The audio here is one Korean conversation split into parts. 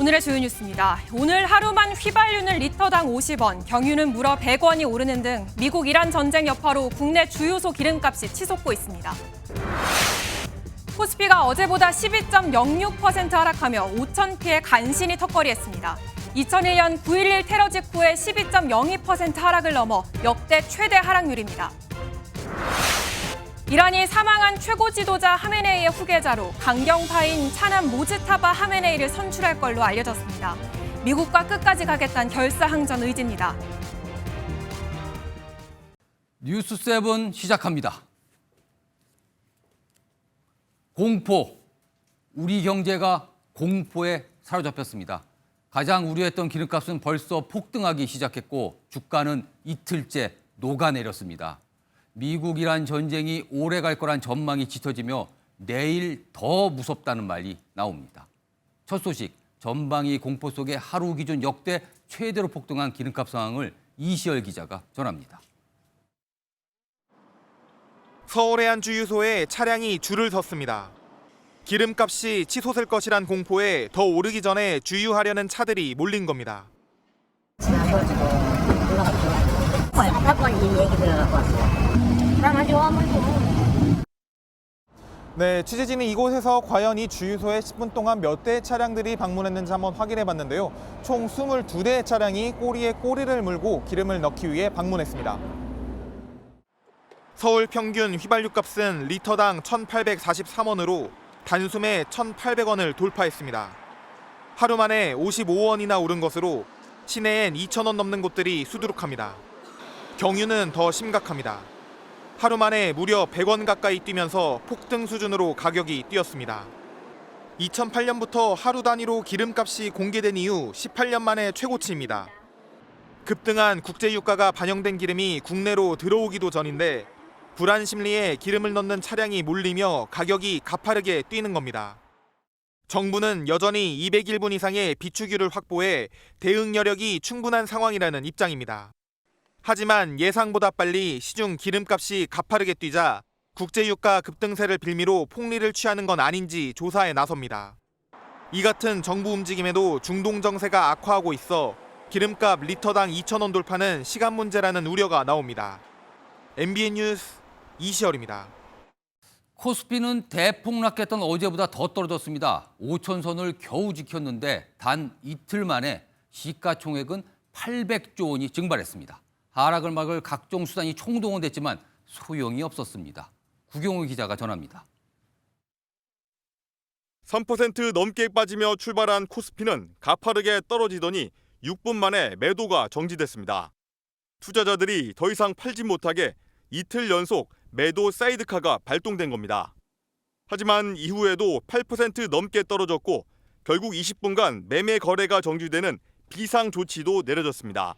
오늘의 주요 뉴스입니다. 오늘 하루만 휘발유는 리터당 50원, 경유는 무려 100원이 오르는 등 미국 이란 전쟁 여파로 국내 주유소 기름값이 치솟고 있습니다. 코스피가 어제보다 12.06% 하락하며 5,000피에 간신히 턱걸이했습니다. 2001년 9.11 테러 직후의 12.02% 하락을 넘어 역대 최대 하락률입니다. 이란이 사망한 최고 지도자 하메네이의 후계자로 강경파인 차남 모즈타바 하메네이를 선출할 걸로 알려졌습니다. 미국과 끝까지 가겠다는 결사항전 의지입니다. 뉴스7 시작합니다. 공포, 우리 경제가 공포에 사로잡혔습니다. 가장 우려했던 기름값은 벌써 폭등하기 시작했고 주가는 이틀째 녹아내렸습니다. 미국 이란 전쟁이 오래 갈 거란 전망이 짙어지며 내일 더 무섭다는 말이 나옵니다. 첫 소식, 전방위 공포 속에 하루 기준 역대 최대로 폭등한 기름값 상황을 이시열 기자가 전합니다. 서울의 한 주유소에 차량이 줄을 섰습니다. 기름값이 치솟을 것이란 공포에 더 오르기 전에 주유하려는 차들이 몰린 겁니다. 네, 취재진이 이곳에서 과연 이 주유소에 10분 동안 몇 대의 차량들이 방문했는지 한번 확인해 봤는데요. 총 22대의 차량이 꼬리에 꼬리를 물고 기름을 넣기 위해 방문했습니다. 서울 평균 휘발유 값은 리터당 1,843원으로 단숨에 1,800원을 돌파했습니다. 하루 만에 55원이나 오른 것으로 시내엔 2,000원 넘는 곳들이 수두룩합니다. 경유는 더 심각합니다. 하루 만에 무려 100원 가까이 뛰면서 폭등 수준으로 가격이 뛰었습니다. 2008년부터 하루 단위로 기름값이 공개된 이후 18년 만에 최고치입니다. 급등한 국제유가가 반영된 기름이 국내로 들어오기도 전인데 불안 심리에 기름을 넣는 차량이 몰리며 가격이 가파르게 뛰는 겁니다. 정부는 여전히 201분 이상의 비축유를 확보해 대응 여력이 충분한 상황이라는 입장입니다. 하지만 예상보다 빨리 시중 기름값이 가파르게 뛰자 국제유가 급등세를 빌미로 폭리를 취하는 건 아닌지 조사에 나섭니다. 이 같은 정부 움직임에도 중동 정세가 악화하고 있어 기름값 리터당 2,000원 돌파는 시간 문제라는 우려가 나옵니다. MBN 뉴스 이시열입니다. 코스피는 대폭락했던 어제보다 더 떨어졌습니다. 5천선을 겨우 지켰는데 단 이틀 만에 시가총액은 800조 원이 증발했습니다. 하락을 막을 각종 수단이 총동원됐지만 소용이 없었습니다. 구경호 기자가 전합니다. 3% 넘게 빠지며 출발한 코스피는 가파르게 떨어지더니 6분 만에 매도가 정지됐습니다. 투자자들이 더 이상 팔지 못하게 이틀 연속 매도 사이드카가 발동된 겁니다. 하지만 이후에도 8% 넘게 떨어졌고 결국 20분간 매매 거래가 정지되는 비상 조치도 내려졌습니다.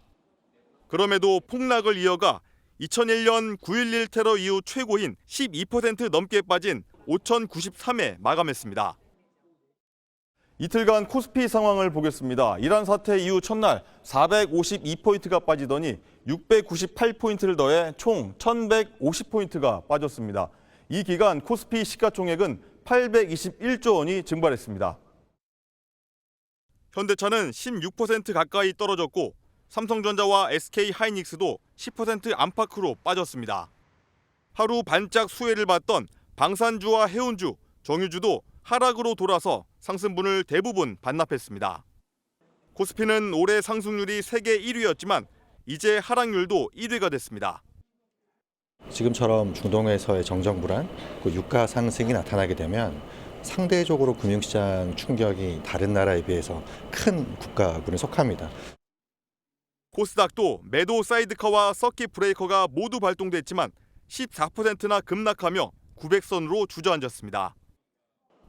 그럼에도 폭락을 이어가 2001년 9.11 테러 이후 최고인 12% 넘게 빠진 5,093에 마감했습니다. 이틀간 코스피 상황을 보겠습니다. 이란 사태 이후 첫날 452포인트가 빠지더니 698포인트를 더해 총 1,150포인트가 빠졌습니다. 이 기간 코스피 시가총액은 821조 원이 증발했습니다. 현대차는 16% 가까이 떨어졌고 삼성전자와 SK하이닉스도 10% 안팎으로 빠졌습니다. 하루 반짝 수혜를 받던 방산주와 해운주, 정유주도 하락으로 돌아서 상승분을 대부분 반납했습니다. 코스피는 올해 상승률이 세계 1위였지만 이제 하락률도 1위가 됐습니다. 지금처럼 중동에서의 정정 불안, 유가 상승이 나타나게 되면 상대적으로 금융시장 충격이 다른 나라에 비해서 큰 국가군에 속합니다. 코스닥도 매도 사이드카와 서킷 브레이커가 모두 발동됐지만 14%나 급락하며 900선으로 주저앉았습니다.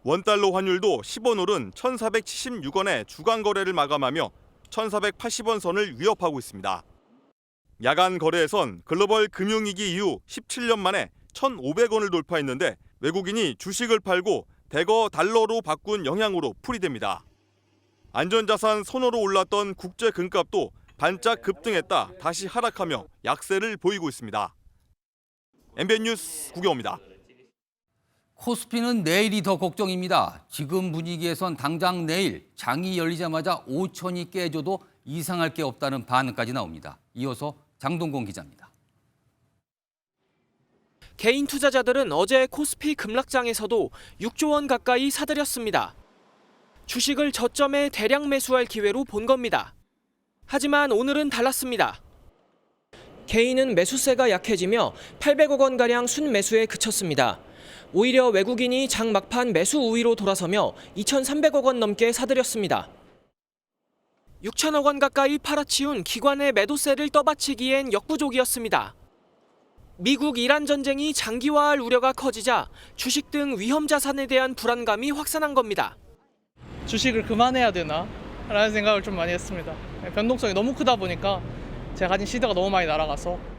원달러 환율도 10원 오른 1,476원에 주간 거래를 마감하며 1,480원 선을 위협하고 있습니다. 야간 거래에선 글로벌 금융위기 이후 17년 만에 1,500원을 돌파했는데 외국인이 주식을 팔고 대거 달러로 바꾼 영향으로 풀이됩니다. 안전자산 선호로 올랐던 국제 금값도 반짝 급등했다 다시 하락하며 약세를 보이고 있습니다. MBN 뉴스 구경호입니다. 코스피는 내일이 더 걱정입니다. 지금 분위기에선 당장 내일 장이 열리자마자 5천이 깨져도 이상할 게 없다는 반응까지 나옵니다. 이어서 장동건 기자입니다. 개인 투자자들은 어제 코스피 급락장에서도 6조 원 가까이 사들였습니다. 주식을 저점에 대량 매수할 기회로 본 겁니다. 하지만 오늘은 달랐습니다. 개인은 매수세가 약해지며 800억 원가량 순매수에 그쳤습니다. 오히려 외국인이 장 막판 매수 우위로 돌아서며 2,300억 원 넘게 사들였습니다. 6천억 원 가까이 팔아치운 기관의 매도세를 떠받치기엔 역부족이었습니다. 미국 이란 전쟁이 장기화할 우려가 커지자 주식 등 위험 자산에 대한 불안감이 확산한 겁니다. 주식을 그만해야 되나? 라는 생각을 좀 많이 했습니다. 변동성이 너무 크다 보니까 제가 가진 시드가 너무 많이 날아가서.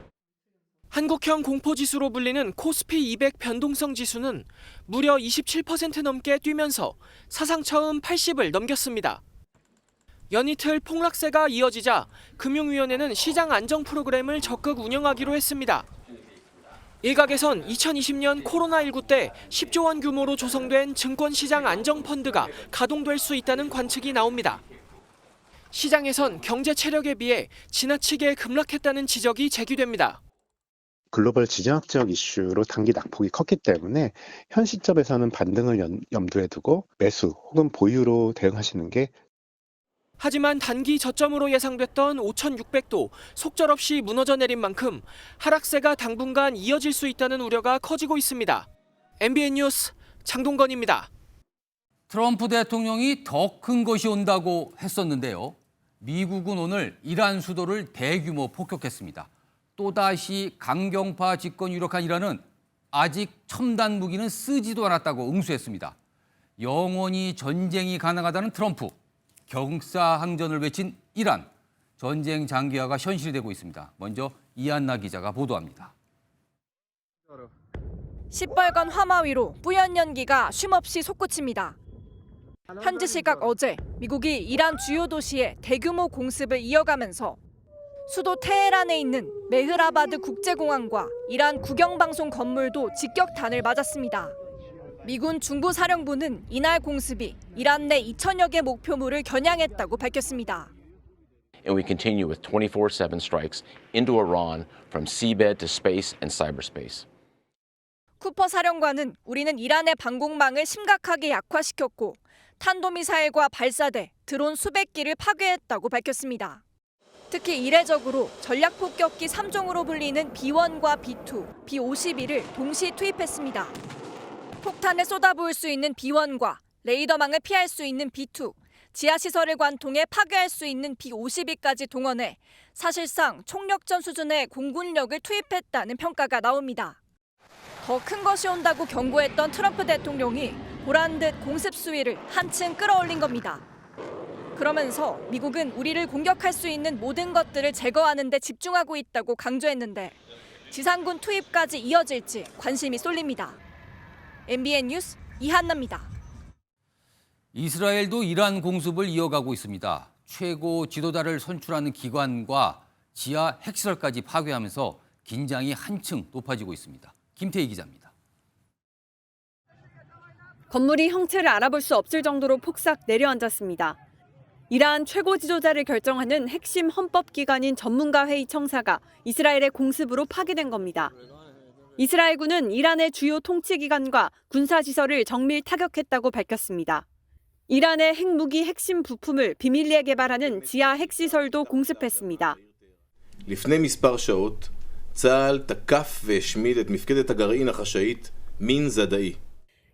한국형 공포지수로 불리는 코스피 200 변동성 지수는 무려 27% 넘게 뛰면서 사상 처음 80을 넘겼습니다. 연이틀 폭락세가 이어지자 금융위원회는 시장 안정 프로그램을 적극 운영하기로 했습니다. 일각에선 2020년 코로나19 때 10조 원 규모로 조성된 증권시장 안정펀드가 가동될 수 있다는 관측이 나옵니다. 시장에선 경제 체력에 비해 지나치게 급락했다는 지적이 제기됩니다. 글로벌 지정학적 이슈로 단기 낙폭이 컸기 때문에 현 시점에서는 반등을 염두에 두고 매수 혹은 보유로 대응하시는 게 하지만 단기 저점으로 예상됐던 5,600도 속절없이 무너져 내린 만큼 하락세가 당분간 이어질 수 있다는 우려가 커지고 있습니다. MBN 뉴스 장동건입니다. 트럼프 대통령이 더 큰 것이 온다고 했었는데요. 미국은 오늘 이란 수도를 대규모 폭격했습니다. 또다시 강경파 집권 유력한 이란은 아직 첨단 무기는 쓰지도 않았다고 응수했습니다. 영원히 전쟁이 가능하다는 트럼프, 경사항전을 외친 이란, 전쟁 장기화가 현실이 되고 있습니다. 먼저 이한나 기자가 보도합니다. 시뻘건 화마 위로 뿌연 연기가 쉼없이 솟구칩니다. 현지 시각 어제 미국이 이란 주요 도시에 대규모 공습을 이어가면서 수도 테헤란에 있는 메흐라바드 국제공항과 이란 국영방송 건물도 직격탄을 맞았습니다. 미군 중부사령부는 이날 공습이 이란 내 2천여 개 목표물을 겨냥했다고 밝혔습니다. And we continue with 24/7 strikes into Iran from seabed to space and cyberspace. 쿠퍼 사령관은 우리는 이란의 방공망을 심각하게 약화시켰고 탄도미사일과 발사대, 드론 수백 기를 파괴했다고 밝혔습니다. 특히 이례적으로 전략폭격기 3종으로 불리는 B1과 B2, B52를 동시 투입했습니다. 폭탄을 쏟아부을 수 있는 B1과 레이더망을 피할 수 있는 B2, 지하시설을 관통해 파괴할 수 있는 B52까지 동원해 사실상 총력전 수준의 공군력을 투입했다는 평가가 나옵니다. 더 큰 것이 온다고 경고했던 트럼프 대통령이 보란 듯 공습 수위를 한층 끌어올린 겁니다. 그러면서 미국은 우리를 공격할 수 있는 모든 것들을 제거하는 데 집중하고 있다고 강조했는데 지상군 투입까지 이어질지 관심이 쏠립니다. MBN 뉴스 이한나입니다. 이스라엘도 이란 공습을 이어가고 있습니다. 최고 지도자를 선출하는 기관과 지하 핵시설까지 파괴하면서 긴장이 한층 높아지고 있습니다. 김태희 기자입니다. 건물이 형체를 알아볼 수 없을 정도로 폭삭 내려앉았습니다. 이란 최고 지도자를 결정하는 핵심 헌법기관인 전문가회의 청사가 이스라엘의 공습으로 파괴된 겁니다. 이스라엘군은 이란의 주요 통치기관과 군사시설을 정밀 타격했다고 밝혔습니다. 이란의 핵무기 핵심 부품을 비밀리에 개발하는 지하 핵시설도 공습했습니다. לפני מספר שעות, צה"ל תקף והשמיד את מפקדת הגרעין החשאית מן זדאי.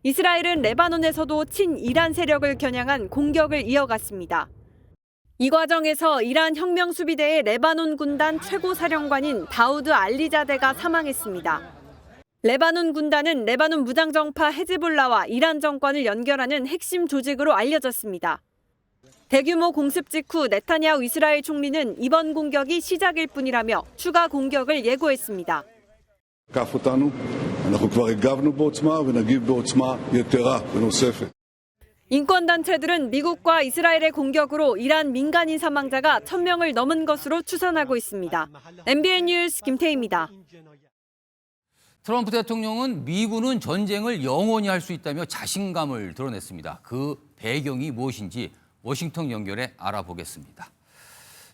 이스라엘은 레바논에서도 친이란 세력을 겨냥한 공격을 이어갔습니다. 이 과정에서 이란 혁명수비대의 레바논 군단 최고사령관인 다우드 알리자데가 사망했습니다. 레바논 군단은 레바논 무장정파 헤즈볼라와 이란 정권을 연결하는 핵심 조직으로 알려졌습니다. 대규모 공습 직후 네타냐후 이스라엘 총리는 이번 공격이 시작일 뿐이라며 추가 공격을 예고했습니다. 인권단체들은 미국과 이스라엘의 공격으로 이란 민간인 사망자가 1,000명을 넘은 것으로 추산하고 있습니다. MBN 뉴스 김태희입니다. 트럼프 대통령은 미군은 전쟁을 영원히 할 수 있다며 자신감을 드러냈습니다. 그 배경이 무엇인지 워싱턴 연결해 알아보겠습니다.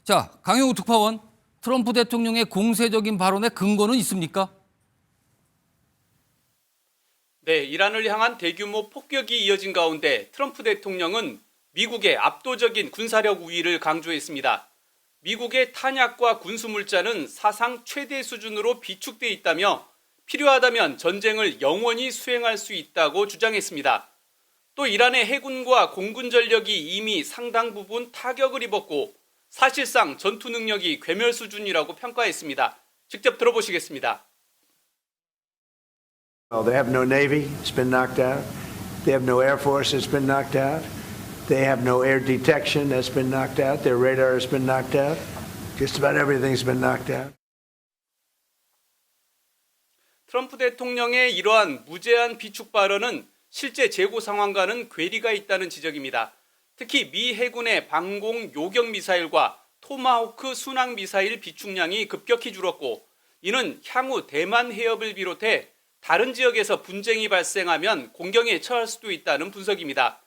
자, 강영우 특파원, 트럼프 대통령의 공세적인 발언에 근거는 있습니까? 네, 이란을 향한 대규모 폭격이 이어진 가운데 트럼프 대통령은 미국의 압도적인 군사력 우위를 강조했습니다. 미국의 탄약과 군수물자는 사상 최대 수준으로 비축돼 있다며 필요하다면 전쟁을 영원히 수행할 수 있다고 주장했습니다. 또 이란의 해군과 공군 전력이 이미 상당 부분 타격을 입었고 사실상 전투 능력이 괴멸 수준이라고 평가했습니다. 직접 들어보시겠습니다. Well, they have no navy, it's been knocked out. They have no air force, it's been knocked out. They have no air detection, that's been knocked out. Their radar has been knocked out. Just about everything's been knocked out. 트럼프 대통령의 이러한 무제한 비축 발언은 실제 재고 상황과는 괴리가 있다는 지적입니다. 특히 미 해군의 방공 요격 미사일과 토마호크 순항 미사일 비축량이 급격히 줄었고 이는 향후 대만 해협을 비롯해 다른 지역에서 분쟁이 발생하면 공경에 처할 수도 있다는 분석입니다.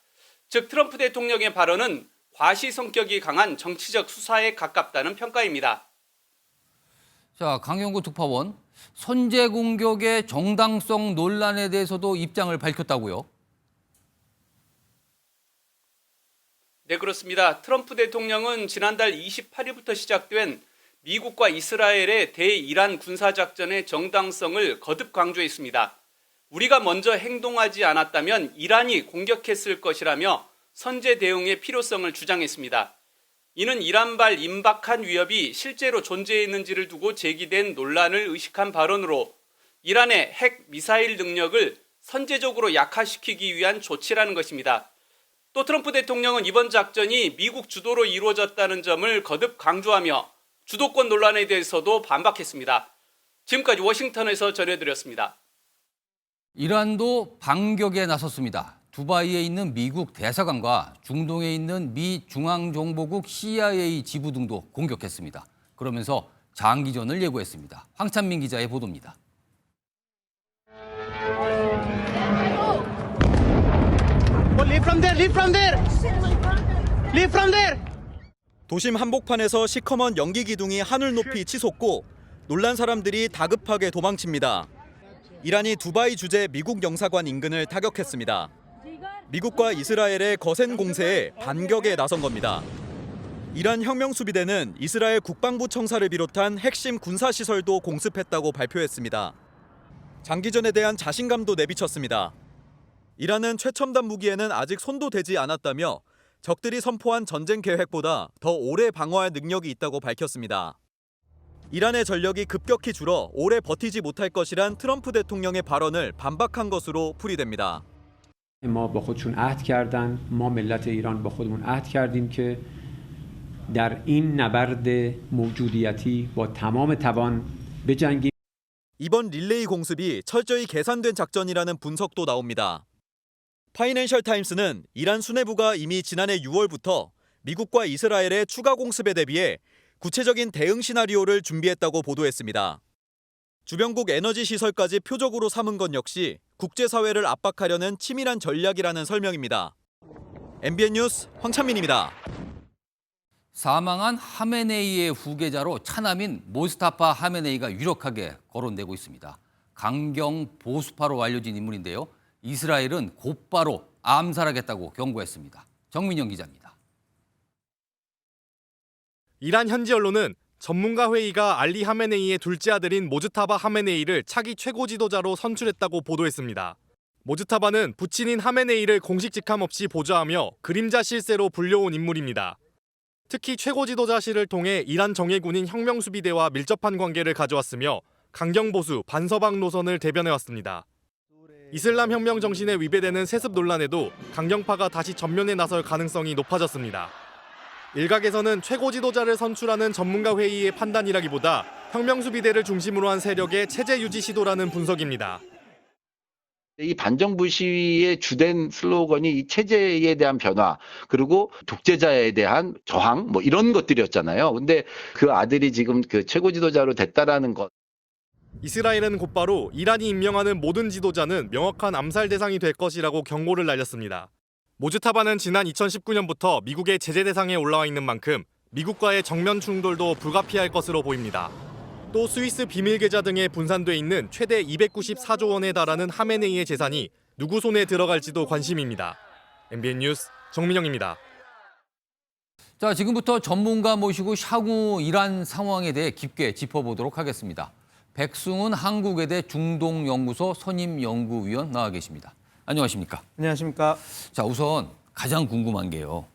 즉 트럼프 대통령의 발언은 과시 성격이 강한 정치적 수사에 가깝다는 평가입니다. 자, 강영구 특파원, 선제 공격의 정당성 논란에 대해서도 입장을 밝혔다고요? 네, 그렇습니다. 트럼프 대통령은 지난달 28일부터 시작된 미국과 이스라엘의 대이란 군사작전의 정당성을 거듭 강조했습니다. 우리가 먼저 행동하지 않았다면 이란이 공격했을 것이라며 선제 대응의 필요성을 주장했습니다. 이는 이란발 임박한 위협이 실제로 존재했는지를 두고 제기된 논란을 의식한 발언으로 이란의 핵 미사일 능력을 선제적으로 약화시키기 위한 조치라는 것입니다. 또 트럼프 대통령은 이번 작전이 미국 주도로 이루어졌다는 점을 거듭 강조하며 주도권 논란에 대해서도 반박했습니다. 지금까지 워싱턴에서 전해드렸습니다. 이란도 반격에 나섰습니다. 두바이에 있는 미국 대사관과 중동에 있는 미 중앙정보국 CIA 지부 등도 공격했습니다. 그러면서 장기전을 예고했습니다. 황찬민 기자의 보도입니다. 도심 한복판에서 시커먼 연기 기둥이 하늘 높이 치솟고 놀란 사람들이 다급하게 도망칩니다. 이란이 두바이 주재 미국 영사관 인근을 타격했습니다. 미국과 이스라엘의 거센 공세에 반격에 나선 겁니다. 이란 혁명수비대는 이스라엘 국방부 청사를 비롯한 핵심 군사시설도 공습했다고 발표했습니다. 장기전에 대한 자신감도 내비쳤습니다. 이란은 최첨단 무기에는 아직 손도 대지 않았다며 적들이 선포한 전쟁 계획보다 더 오래 방어할 능력이 있다고 밝혔습니다. 이란의 전력이 급격히 줄어 오래 버티지 못할 것이란 트럼프 대통령의 발언을 반박한 것으로 풀이됩니다. ما با خودشون عهد کردن ما ملت ایران با خودمون عهد کردیم که در این نبرد موجودیتی با تمام توان بجنگیم. 이번 릴레이 공습이 철저히 계산된 작전이라는 분석도 나옵니다. 파이낸셜 타임스는 이란 수뇌부가 이미 지난해 6월부터 미국과 이스라엘의 추가 공습에 대비해 구체적인 대응 시나리오를 준비했다고 보도했습니다. 주변국 에너지 시설까지 표적으로 삼은 건 역시 국제사회를 압박하려는 치밀한 전략이라는 설명입니다. MBN 뉴스 황찬민입니다. 사망한 하메네이의 후계자로 차남인 모스타파 하메네이가 유력하게 거론되고 있습니다. 강경 보수파로 알려진 인물인데요. 이스라엘은 곧바로 암살하겠다고 경고했습니다. 정민영 기자입니다. 이란 현지 언론은 전문가 회의가 알리 하메네이의 둘째 아들인 모즈타바 하메네이를 차기 최고 지도자로 선출했다고 보도했습니다. 모즈타바는 부친인 하메네이를 공식 직함 없이 보좌하며 그림자 실세로 불려온 인물입니다. 특히 최고 지도자실을 통해 이란 정예군인 혁명수비대와 밀접한 관계를 가져왔으며 강경보수, 반서방 노선을 대변해왔습니다. 이슬람 혁명 정신에 위배되는 세습 논란에도 강경파가 다시 전면에 나설 가능성이 높아졌습니다. 일각에서는 최고 지도자를 선출하는 전문가 회의의 판단이라기보다 혁명수비대를 중심으로 한 세력의 체제 유지 시도라는 분석입니다. 이 반정부 시위의 주된 슬로건이 이 체제에 대한 변화, 그리고 독재자에 대한 저항, 이런 것들이었잖아요. 근데 그 아들이 지금 그 최고 지도자로 됐다라는 것. 이스라엘은 곧바로 이란이 임명하는 모든 지도자는 명확한 암살 대상이 될 것이라고 경고를 날렸습니다. 모즈타바는 지난 2019년부터 미국의 제재 대상에 올라와 있는 만큼 미국과의 정면 충돌도 불가피할 것으로 보입니다. 또 스위스 비밀 계좌 등에 분산돼 있는 최대 294조 원에 달하는 하메네이의 재산이 누구 손에 들어갈지도 관심입니다. MBN 뉴스 정민영입니다. 자, 지금부터 전문가 모시고 향후 이란 상황에 대해 깊게 짚어보도록 하겠습니다. 백승훈 한국외대 중동연구소 선임연구위원 나와 계십니다. 안녕하십니까? 안녕하십니까? 자, 우선 가장 궁금한 게요.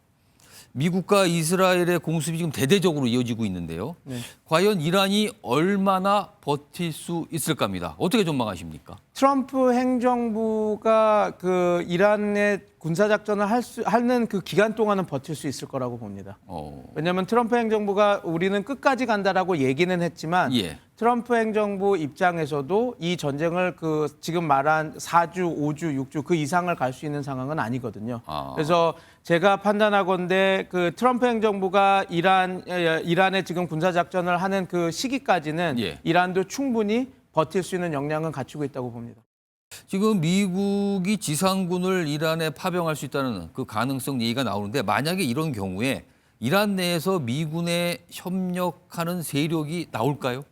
미국과 이스라엘의 공습이 지금 대대적으로 이어지고 있는데요. 네. 과연 이란이 얼마나 버틸 수 있을까 합니다. 어떻게 전망하십니까? 트럼프 행정부가 그 이란의 군사작전을 하는 그 기간 동안은 버틸 수 있을 거라고 봅니다. 왜냐하면 트럼프 행정부가 우리는 끝까지 간다라고 얘기는 했지만 예. 트럼프 행정부 입장에서도 이 전쟁을 그 지금 말한 4주, 5주, 6주 그 이상을 갈 수 있는 상황은 아니거든요. 그래서 제가 판단하건대 그 트럼프 행정부가 이란에 지금 군사작전을 하는 그 시기까지는 예. 이란도 충분히 버틸 수 있는 역량은 갖추고 있다고 봅니다. 지금 미국이 지상군을 이란에 파병할 수 있다는 그 가능성 얘기가 나오는데 만약에 이런 경우에 이란 내에서 미군에 협력하는 세력이 나올까요?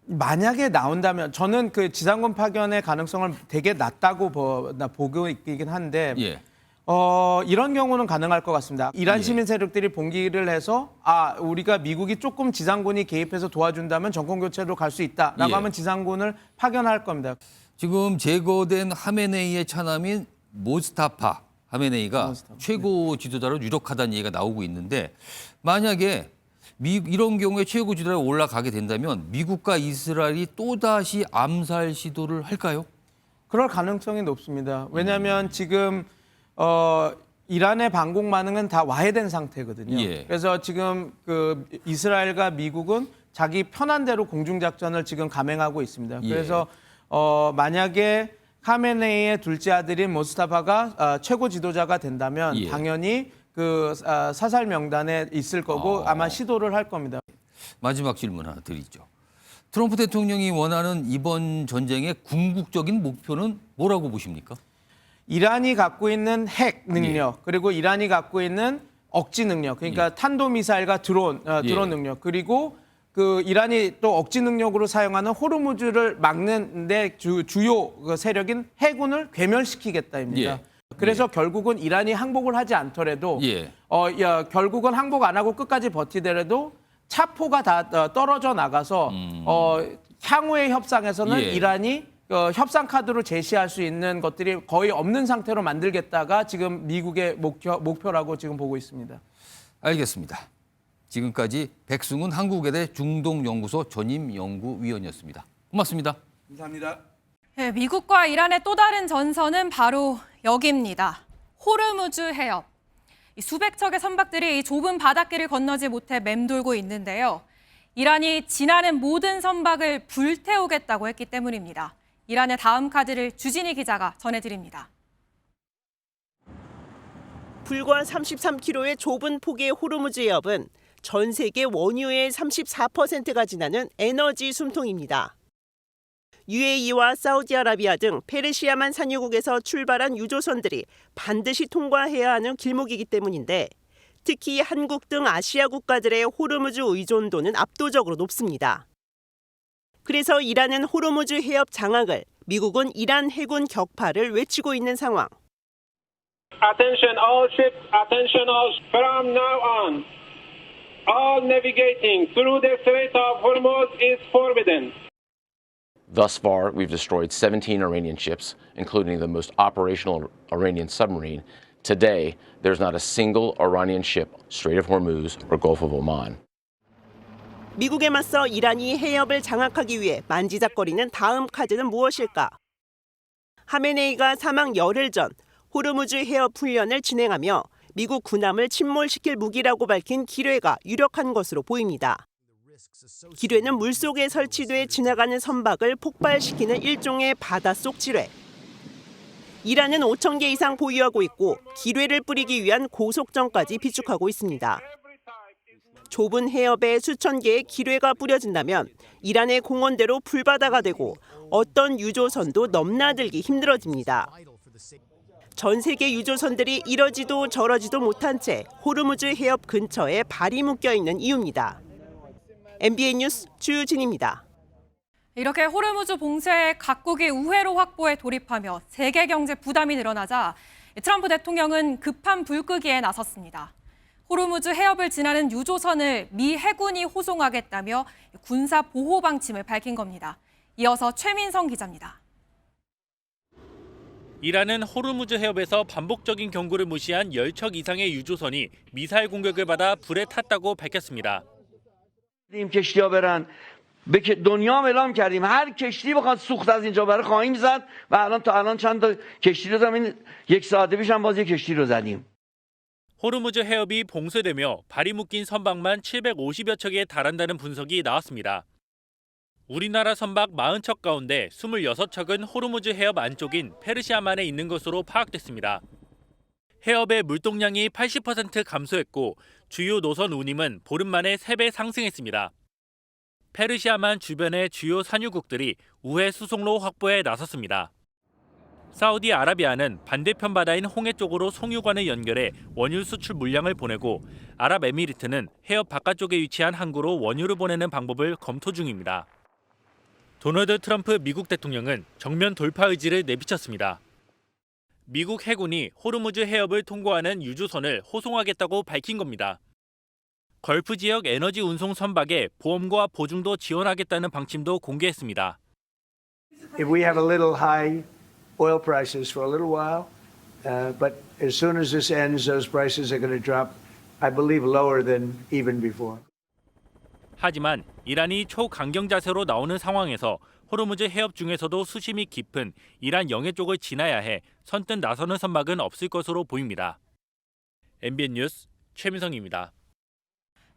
만약에 나온다면 저는 그 지상군 파견의 가능성을 되게 낮다고 보고 있긴 한데 예. 이런 경우는 가능할 것 같습니다. 이란 시민 세력들이 봉기를 해서 우리가 미국이 조금 지상군이 개입해서 도와준다면 정권 교체로 갈 수 있다라고 예. 하면 지상군을 파견할 겁니다. 지금 제거된 하메네이의 차남인 모스타파 하메네이가 최고 지도자로 유력하다는 얘기가 나오고 있는데 만약에 이런 경우에 최고 지도자로 올라가게 된다면 미국과 이스라엘이 또다시 암살 시도를 할까요? 그럴 가능성이 높습니다. 왜냐하면 지금 이란의 반공 반응은 다 와해된 상태거든요. 예. 그래서 지금 그 이스라엘과 미국은 자기 편한 대로 공중작전을 지금 감행하고 있습니다. 예. 그래서 만약에 카메네이의 둘째 아들인 모스타파가 최고 지도자가 된다면 예. 당연히 그 사살 명단에 있을 거고 아마 시도를 할 겁니다. 마지막 질문 하나 드리죠. 트럼프 대통령이 원하는 이번 전쟁의 궁극적인 목표는 뭐라고 보십니까? 이란이 갖고 있는 핵 능력 그리고 이란이 갖고 있는 억지 능력 그러니까 탄도미사일과 드론 능력 그리고 그 이란이 또 억지 능력으로 사용하는 호르무즈를 막는데 주요 그 세력인 해군을 괴멸시키겠다입니다. 예. 그래서 결국은 이란이 항복을 하지 않더라도 결국은 항복 안 하고 끝까지 버티더라도 차포가 다 떨어져 나가서 향후의 협상에서는 이란이 협상 카드로 제시할 수 있는 것들이 거의 없는 상태로 만들겠다가 지금 미국의 목표라고 지금 보고 있습니다. 알겠습니다. 지금까지 백승훈 한국외대 중동연구소 전임연구위원이었습니다. 고맙습니다. 감사합니다. 네, 미국과 이란의 또 다른 전선은 바로 여기입니다. 호르무즈 해협. 수백 척의 선박들이 이 좁은 바닷길을 건너지 못해 맴돌고 있는데요. 이란이 지나는 모든 선박을 불태우겠다고 했기 때문입니다. 이란의 다음 카드를 주진희 기자가 전해드립니다. 불과 33km의 좁은 폭의 호르무즈 해협은 전 세계 원유의 34%가 지나는 에너지 숨통입니다. UAE와 사우디아라비아 등 페르시아만 산유국에서 출발한 유조선들이 반드시 통과해야 하는 길목이기 때문인데 특히 한국 등 아시아 국가들의 호르무즈 의존도는 압도적으로 높습니다. 그래서 이란은 호르무즈 해협 장악을, 미국은 이란 해군 격파를 외치고 있는 상황. Attention all ships, attention all from now on. All navigating through the Strait of Hormuz is forbidden. Thus far, we've destroyed 17 Iranian ships, including the most operational Iranian submarine. Today, there's not a single Iranian ship, Strait of Hormuz or Gulf of Oman. 미국에 맞서 이란이 해협을 장악하기 위해 만지작거리는 다음 카드는 무엇일까? 하메네이가 사망 열흘 전 호르무즈 해협 훈련을 진행하며 미국 군함을 침몰시킬 무기라고 밝힌 기뢰가 유력한 것으로 보입니다. 기뢰는 물속에 설치돼 지나가는 선박을 폭발시키는 일종의 바닷속 지뢰. 이란은 5,000개 이상 보유하고 있고 기뢰를 뿌리기 위한 고속정까지 비축하고 있습니다. 좁은 해협에 수천 개의 기뢰가 뿌려진다면 이란의 공언대로 불바다가 되고 어떤 유조선도 넘나들기 힘들어집니다. 전 세계 유조선들이 이러지도 저러지도 못한 채 호르무즈 해협 근처에 발이 묶여 있는 이유입니다. MBN 뉴스 주진입니다. 이렇게 호르무즈 봉쇄에 각국이 우회로 확보에 돌입하며 세계 경제 부담이 늘어나자 트럼프 대통령은 급한 불끄기에 나섰습니다. 호르무즈 해협을 지나는 유조선을 미 해군이 호송하겠다며 군사 보호 방침을 밝힌 겁니다. 이어서 최민성 기자입니다. 이란은 호르무즈 해협에서 반복적인 경고를 무시한 10척 이상의 유조선이 미사일 공격을 받아 불에 탔다고 밝혔습니다. به دنیا اعلام کردیم هر کشتی بخواد سوخت از اینجا بره خواهیم زد و الان تا الان چند تا کشتی رو زدیم یک ساعته پیش هم باز یک کشتی رو زدیم. 호르무즈 해협이 봉쇄되며 발이 묶인 선박만 750여 척에 달한다는 분석이 나왔습니다. 우리나라 선박 40척 가운데 26척은 호르무즈 해협 안쪽인 페르시아만에 있는 것으로 파악됐습니다. 해협의 물동량이 80% 감소했고 주요 노선 운임은 보름 만에 3배 상승했습니다. 페르시아만 주변의 주요 산유국들이 우회 수송로 확보에 나섰습니다. 사우디아라비아는 반대편 바다인 홍해 쪽으로 송유관을 연결해 원유 수출 물량을 보내고 아랍에미리트는 해협 바깥쪽에 위치한 항구로 원유를 보내는 방법을 검토 중입니다. 도널드 트럼프 미국 대통령은 정면 돌파 의지를 내비쳤습니다. 미국 해군이 호르무즈 해협을 통과하는 유조선을 호송하겠다고 밝힌 겁니다. 걸프 지역 에너지 운송 선박에 보험과 보증도 지원하겠다는 방침도 공개했습니다. If we have a little high oil prices for a little while, but as soon as this ends, those prices are going to drop, I believe, lower than even before. 하지만 이란이 초강경 자세로 나오는 상황에서 호르무즈 해협 중에서도 수심이 깊은 이란 영해 쪽을 지나야 해 선뜻 나서는 선박은 없을 것으로 보입니다. MBN 뉴스 최민성입니다.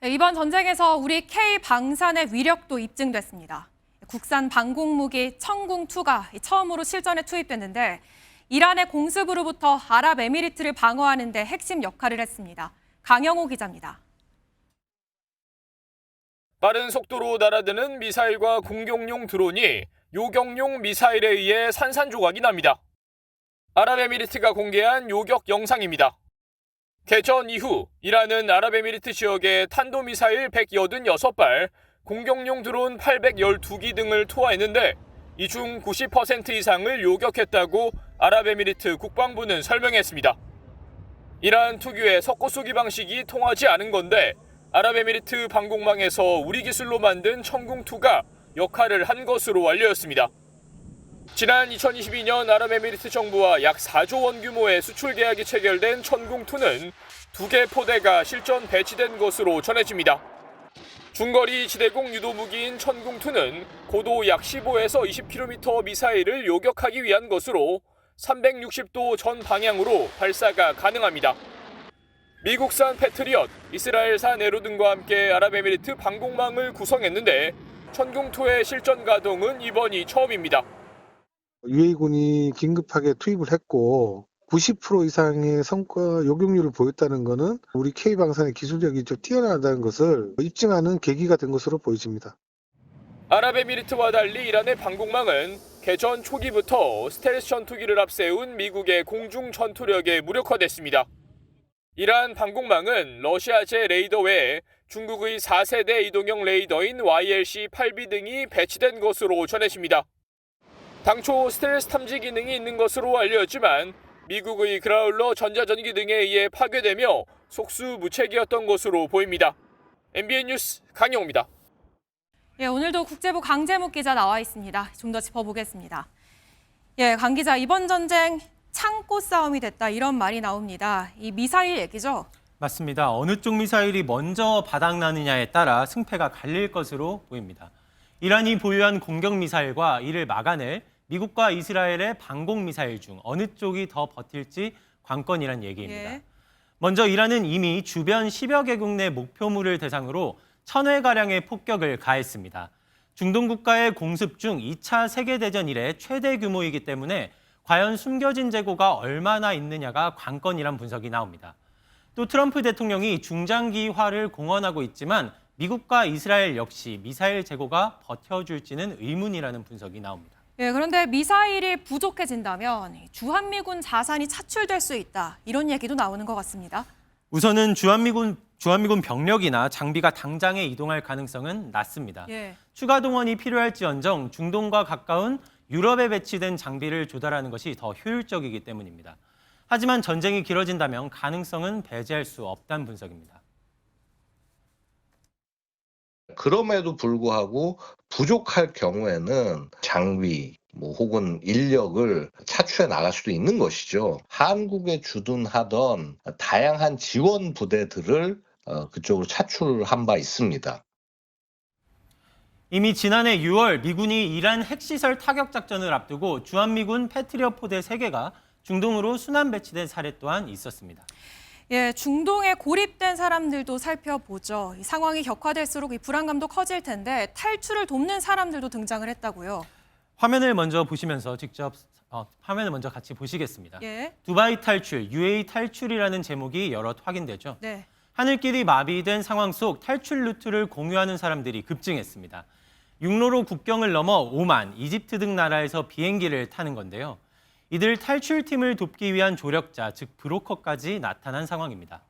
이번 전쟁에서 우리 K-방산의 위력도 입증됐습니다. 국산 방공무기 천궁2가 처음으로 실전에 투입됐는데 이란의 공습으로부터 아랍에미리트를 방어하는 데 핵심 역할을 했습니다. 강영호 기자입니다. 빠른 속도로 날아드는 미사일과 공격용 드론이 요격용 미사일에 의해 산산조각이 납니다. 아랍에미리트가 공개한 요격 영상입니다. 개전 이후 이란은 아랍에미리트 지역에 탄도미사일 186발, 공격용 드론 812기 등을 투하했는데 이 중 90% 이상을 요격했다고 아랍에미리트 국방부는 설명했습니다. 이란 특유의 석고쏘기 방식이 통하지 않은 건데 아랍에미리트 방공망에서 우리 기술로 만든 천궁2가 역할을 한 것으로 알려졌습니다. 지난 2022년 아랍에미리트 정부와 약 4조 원 규모의 수출 계약이 체결된 천궁2는 2개 포대가 실전 배치된 것으로 전해집니다. 중거리 지대공 유도무기인 천궁2는 고도 약 15에서 20km 미사일을 요격하기 위한 것으로 360도 전 방향으로 발사가 가능합니다. 미국산 패트리엇, 이스라엘산 에로 등과 함께 아랍에미리트 방공망을 구성했는데 천궁2의 실전 가동은 이번이 처음입니다. UA군이 긴급하게 투입을 했고 90% 이상의 성과 요격률을 보였다는 것은 우리 K방산의 기술력이 좀 뛰어나다는 것을 입증하는 계기가 된 것으로 보여집니다. 아랍에미리트와 달리 이란의 방공망은 개전 초기부터 스텔스 전투기를 앞세운 미국의 공중 전투력에 무력화됐습니다. 이란 방공망은 러시아제 레이더 외에 중국의 4세대 이동형 레이더인 YLC-8B 등이 배치된 것으로 전해집니다. 당초 스텔스 탐지 기능이 있는 것으로 알려졌지만 미국의 그라울러 전자전기 등에 의해 파괴되며 속수무책이었던 것으로 보입니다. MBN 뉴스 강영호입니다. 예, 오늘도 국제부 강재묵 기자 나와 있습니다. 좀 더 짚어보겠습니다. 예, 강 기자, 이번 전쟁 창고 싸움이 됐다 이런 말이 나옵니다. 이 미사일 얘기죠? 맞습니다. 어느 쪽 미사일이 먼저 바닥나느냐에 따라 승패가 갈릴 것으로 보입니다. 이란이 보유한 공격 미사일과 이를 막아낼 미국과 이스라엘의 방공 미사일 중 어느 쪽이 더 버틸지 관건이란 얘기입니다. 예. 먼저 이란은 이미 주변 10여 개국 내 목표물을 대상으로 1000회가량의 폭격을 가했습니다. 중동 국가의 공습 중 2차 세계대전 이래 최대 규모이기 때문에 과연 숨겨진 재고가 얼마나 있느냐가 관건이란 분석이 나옵니다. 또 트럼프 대통령이 중장기화를 공언하고 있지만 미국과 이스라엘 역시 미사일 재고가 버텨줄지는 의문이라는 분석이 나옵니다. 예, 그런데 미사일이 부족해진다면 주한미군 자산이 차출될 수 있다. 이런 얘기도 나오는 것 같습니다. 우선은 주한미군 병력이나 장비가 당장에 이동할 가능성은 낮습니다. 예. 추가 동원이 필요할지언정 중동과 가까운 유럽에 배치된 장비를 조달하는 것이 더 효율적이기 때문입니다. 하지만 전쟁이 길어진다면 가능성은 배제할 수 없다는 분석입니다. 그럼에도 불구하고 부족할 경우에는 장비 혹은 인력을 차출해 나갈 수도 있는 것이죠. 한국에 주둔하던 다양한 지원 부대들을 그쪽으로 차출한 바 있습니다. 이미 지난해 6월 미군이 이란 핵시설 타격 작전을 앞두고 주한미군 패트리엇 포대 3개가 중동으로 순환 배치된 사례 또한 있었습니다. 예, 중동에 고립된 사람들도 살펴보죠. 이 상황이 격화될수록 이 불안감도 커질 텐데 탈출을 돕는 사람들도 등장을 했다고요. 화면을 먼저 보시면서 화면을 먼저 같이 보시겠습니다. 예. 두바이 탈출, UAE 탈출이라는 제목이 여럿 확인되죠. 네. 하늘길이 마비된 상황 속 탈출 루트를 공유하는 사람들이 급증했습니다. 육로로 국경을 넘어 오만, 이집트 등 나라에서 비행기를 타는 건데요. 이들 탈출팀을 돕기 위한 조력자, 즉 브로커까지 나타난 상황입니다.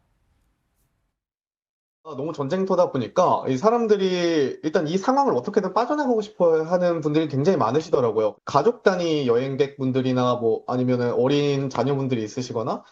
너무 전쟁터다 보니까 이 사람들이 일단 이 상황을 어떻게든 빠져나가고 싶어 하는 분들이 굉장히 많으시더라고요. 가족 단위 여행객분들이나 아니면 어린 자녀분들이 있으시거나.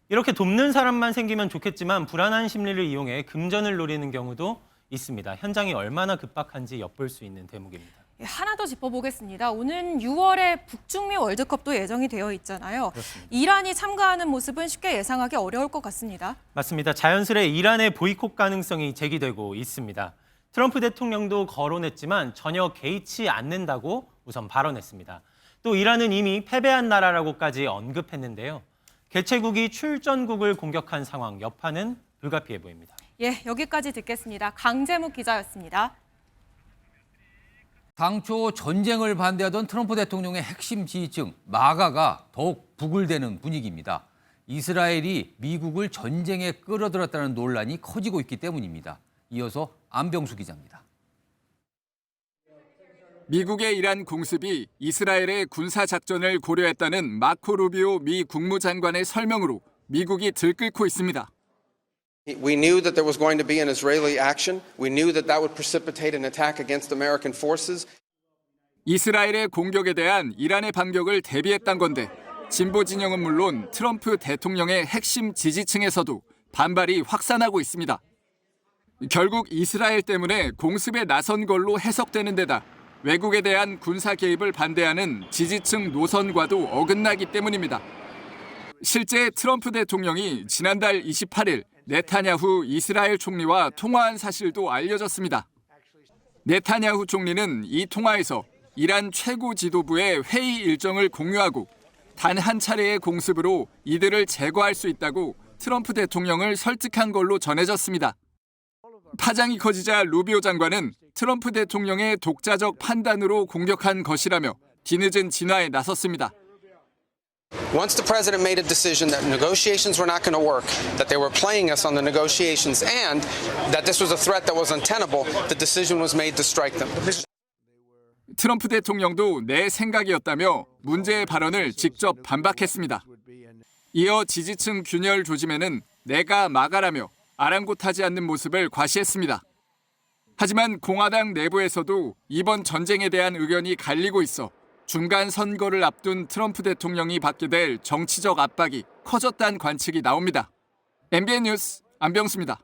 이렇게 돕는 사람만 생기면 좋겠지만 불안한 심리를 이용해 금전을 노리는 경우도 있습니다. 현장이 얼마나 급박한지 엿볼 수 있는 대목입니다. 하나 더 짚어보겠습니다. 오는 6월에 북중미 월드컵도 예정이 되어 있잖아요. 그렇습니다. 이란이 참가하는 모습은 쉽게 예상하기 어려울 것 같습니다. 맞습니다. 자연스레 이란의 보이콧 가능성이 제기되고 있습니다. 트럼프 대통령도 거론했지만 전혀 개의치 않는다고 우선 발언했습니다. 또 이란은 이미 패배한 나라라고까지 언급했는데요. 개최국이 출전국을 공격한 상황, 여파는 불가피해 보입니다. 예, 여기까지 듣겠습니다. 강재묵 기자였습니다. 당초 전쟁을 반대하던 트럼프 대통령의 핵심 지지층 마가가 더욱 부글대는 분위기입니다. 이스라엘이 미국을 전쟁에 끌어들였다는 논란이 커지고 있기 때문입니다. 이어서 안병수 기자입니다. 미국의 이란 공습이 이스라엘의 군사작전을 고려했다는 마코 루비오 미 국무장관의 설명으로 미국이 들끓고 있습니다. We knew that there was going to be an Israeli action. We knew that that would precipitate an attack against American forces. 이스라엘의 공격에 대한 이란의 반격을 대비했단 건데 진보 진영은 물론 트럼프 대통령의 핵심 지지층에서도 반발이 확산하고 있습니다. 결국 이스라엘 때문에 공습에 나선 걸로 해석되는 데다 외국에 대한 군사 개입을 반대하는 지지층 노선과도 어긋나기 때문입니다. 실제 트럼프 대통령이 지난달 28일 네타냐후 이스라엘 총리와 통화한 사실도 알려졌습니다. 네타냐후 총리는 이 통화에서 이란 최고 지도부의 회의 일정을 공유하고 단 한 차례의 공습으로 이들을 제거할 수 있다고 트럼프 대통령을 설득한 걸로 전해졌습니다. 파장이 커지자 루비오 장관은 트럼프 대통령의 독자적 판단으로 공격한 것이라며 뒤늦은 진화에 나섰습니다. Once the president made a decision that negotiations were not going to work, that they were playing us on the negotiations, and that this was a threat that was untenable, the decision was made to strike them. 트럼프 대통령도 내 생각이었다며 문제의 발언을 직접 반박했습니다. 이어 지지층 균열 조짐에는 내가 마가라며 아랑곳하지 않는 모습을 과시했습니다. 하지만 공화당 내부에서도 이번 전쟁에 대한 의견이 갈리고 있어 중간 선거를 앞둔 트럼프 대통령이 받게 될 정치적 압박이 커졌다는 관측이 나옵니다. MBN 뉴스 안병수입니다.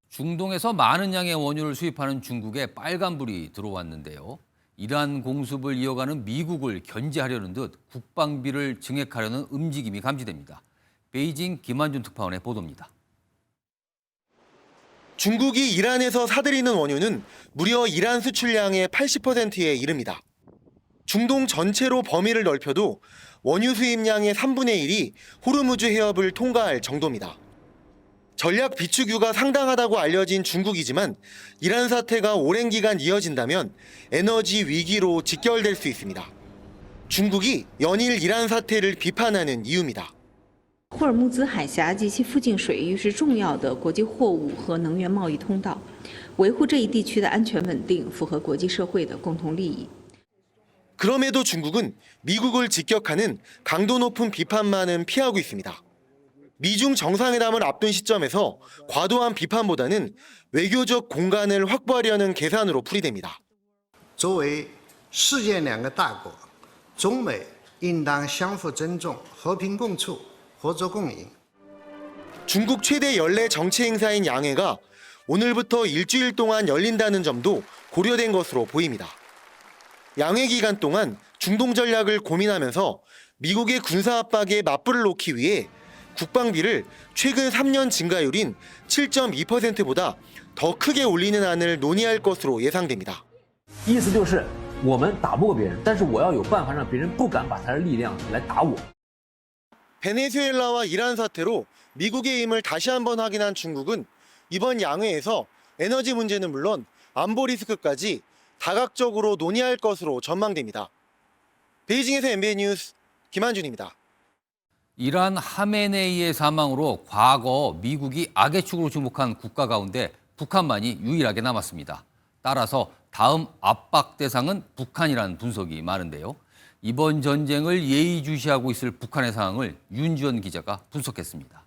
중동에서 많은 양의 원유를 수입하는 중국에 빨간불이 들어왔는데요. 이란 공습을 이어가는 미국을 견제하려는 듯 국방비를 증액하려는 움직임이 감지됩니다. 베이징 김한준 특파원의 보도입니다. 중국이 이란에서 사들이는 원유는 무려 이란 수출량의 80%에 이릅니다. 중동 전체로 범위를 넓혀도 원유 수입량의 3분의 1이 호르무즈 해협을 통과할 정도입니다. 전략 비축유가 상당하다고 알려진 중국이지만 이란 사태가 오랜 기간 이어진다면 에너지 위기로 직결될 수 있습니다. 중국이 연일 이란 사태를 비판하는 이유입니다. 霍尔木兹海峡及其附近水域是重要的国际货物和能源贸易通道，维护这一地区的安全稳定符合国际社会的共同利益。 그럼에도 중국은 미국을 직격하는 강도 높은 비판만은 피하고 있습니다. 미중 정상회담을 앞둔 시점에서 과도한 비판보다는 외교적 공간을 확보하려는 계산으로 풀이됩니다. 作为世界两个大国，中美应当相互尊重、和平共处、合作共赢。 중국 최대 연례 정치 행사인 양회가 오늘부터 일주일 동안 열린다는 점도 고려된 것으로 보입니다. 양회 기간 동안 중동 전략을 고민하면서 미국의 군사 압박에 맞불을 놓기 위해 국방비를 최근 3년 증가율인 7.2%보다 더 크게 올리는 안을 논의할 것으로 예상됩니다. 意思就是我们打不过别人，但是我要有办法让别人不敢把他的力量来打我。 베네수엘라와 이란 사태로 미국의 힘을 다시 한번 확인한 중국은 이번 양회에서 에너지 문제는 물론 안보 리스크까지 다각적으로 논의할 것으로 전망됩니다. 베이징에서 MBN 뉴스 김한준입니다. 이란 하메네이의 사망으로 과거 미국이 악의 축으로 주목한 국가 가운데 북한만이 유일하게 남았습니다. 따라서 다음 압박 대상은 북한이라는 분석이 많은데요. 이번 전쟁을 예의주시하고 있을 북한의 상황을 윤지원 기자가 분석했습니다.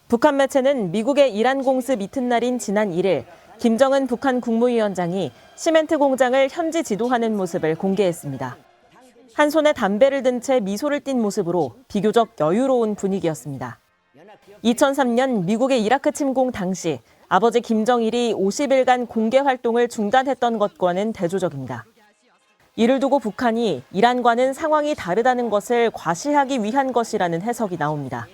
북한 매체는 미국의 이란 공습 이튿날인 지난 1일 김정은 북한 국무위원장이 시멘트 공장을 현지 지도하는 모습을 공개했습니다. 한 손에 담배를 든 채 미소를 띤 모습으로 비교적 여유로운 분위기였습니다. 2003년 미국의 이라크 침공 당시 아버지 김정일이 50일간 공개 활동을 중단했던 것과는 대조적입니다. 이를 두고 북한이 이란과는 상황이 다르다는 것을 과시하기 위한 것이라는 해석이 나옵니다.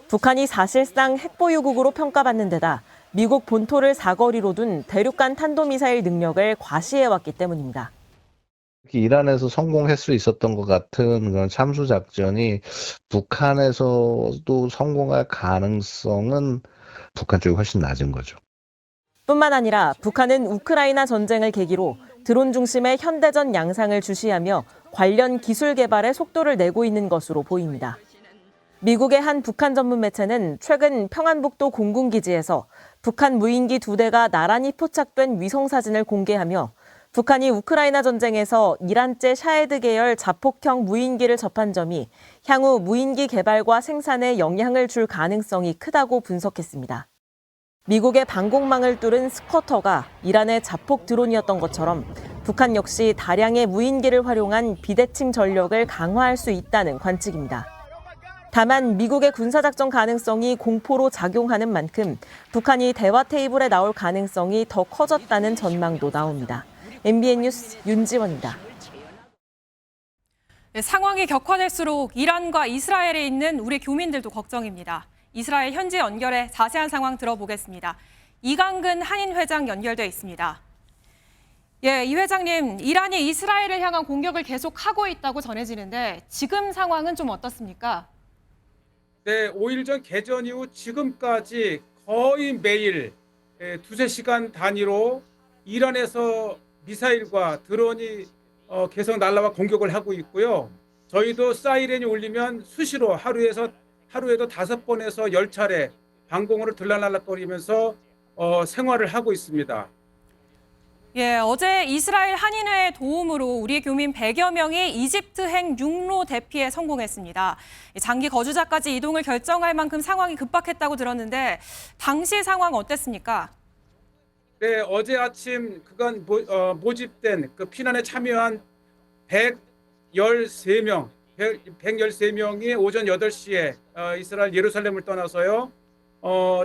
북한이 사실상 핵보유국으로 평가받는 데다 미국 본토를 사거리로 둔 대륙간 탄도미사일 능력을 과시해왔기 때문입니다. 이란에서 성공할 수 있었던 것 같은 그런 참수 작전이 북한에서도 성공할 가능성은 북한 쪽이 훨씬 낮은 거죠. 뿐만 아니라 북한은 우크라이나 전쟁을 계기로 드론 중심의 현대전 양상을 주시하며 관련 기술 개발에 속도를 내고 있는 것으로 보입니다. 미국의 한 북한 전문 매체는 최근 평안북도 공군기지에서 북한 무인기 2대가 나란히 포착된 위성사진을 공개하며 북한이 우크라이나 전쟁에서 이란제 샤헤드 계열 자폭형 무인기를 접한 점이 향후 무인기 개발과 생산에 영향을 줄 가능성이 크다고 분석했습니다. 미국의 방공망을 뚫은 스쿼터가 이란의 자폭 드론이었던 것처럼 북한 역시 다량의 무인기를 활용한 비대칭 전력을 강화할 수 있다는 관측입니다. 다만 미국의 군사작전 가능성이 공포로 작용하는 만큼 북한이 대화 테이블에 나올 가능성이 더 커졌다는 전망도 나옵니다. MBN 뉴스 윤지원입니다. 상황이 격화될수록 이란과 이스라엘에 있는 우리 교민들도 걱정입니다. 이스라엘 현지 연결해 자세한 상황 들어보겠습니다. 이강근 한인 회장 연결돼 있습니다. 예, 이 회장님, 이란이 이스라엘을 향한 공격을 계속하고 있다고 전해지는데 지금 상황은 좀 어떻습니까? 네, 5일 전 개전 이후 지금까지 거의 매일 2-3시간 단위로 이란에서 미사일과 드론이 계속 날아와 공격을 하고 있고요. 저희도 사이렌이 울리면 수시로 하루에도 5번에서 10차례 방공으로 들락날락거리면서 생활을 하고 있습니다. 예, 어제 이스라엘 한인회의 도움으로 우리 교민 100여 명이 이집트행 육로 대피에 성공했습니다. 장기 거주자까지 이동을 결정할 만큼 상황이 급박했다고 들었는데 당시 상황 어땠습니까? 네, 어제 아침 그간 모집된 그 피난에 참여한 113명이 오전 8시에 이스라엘 예루살렘을 떠나서요.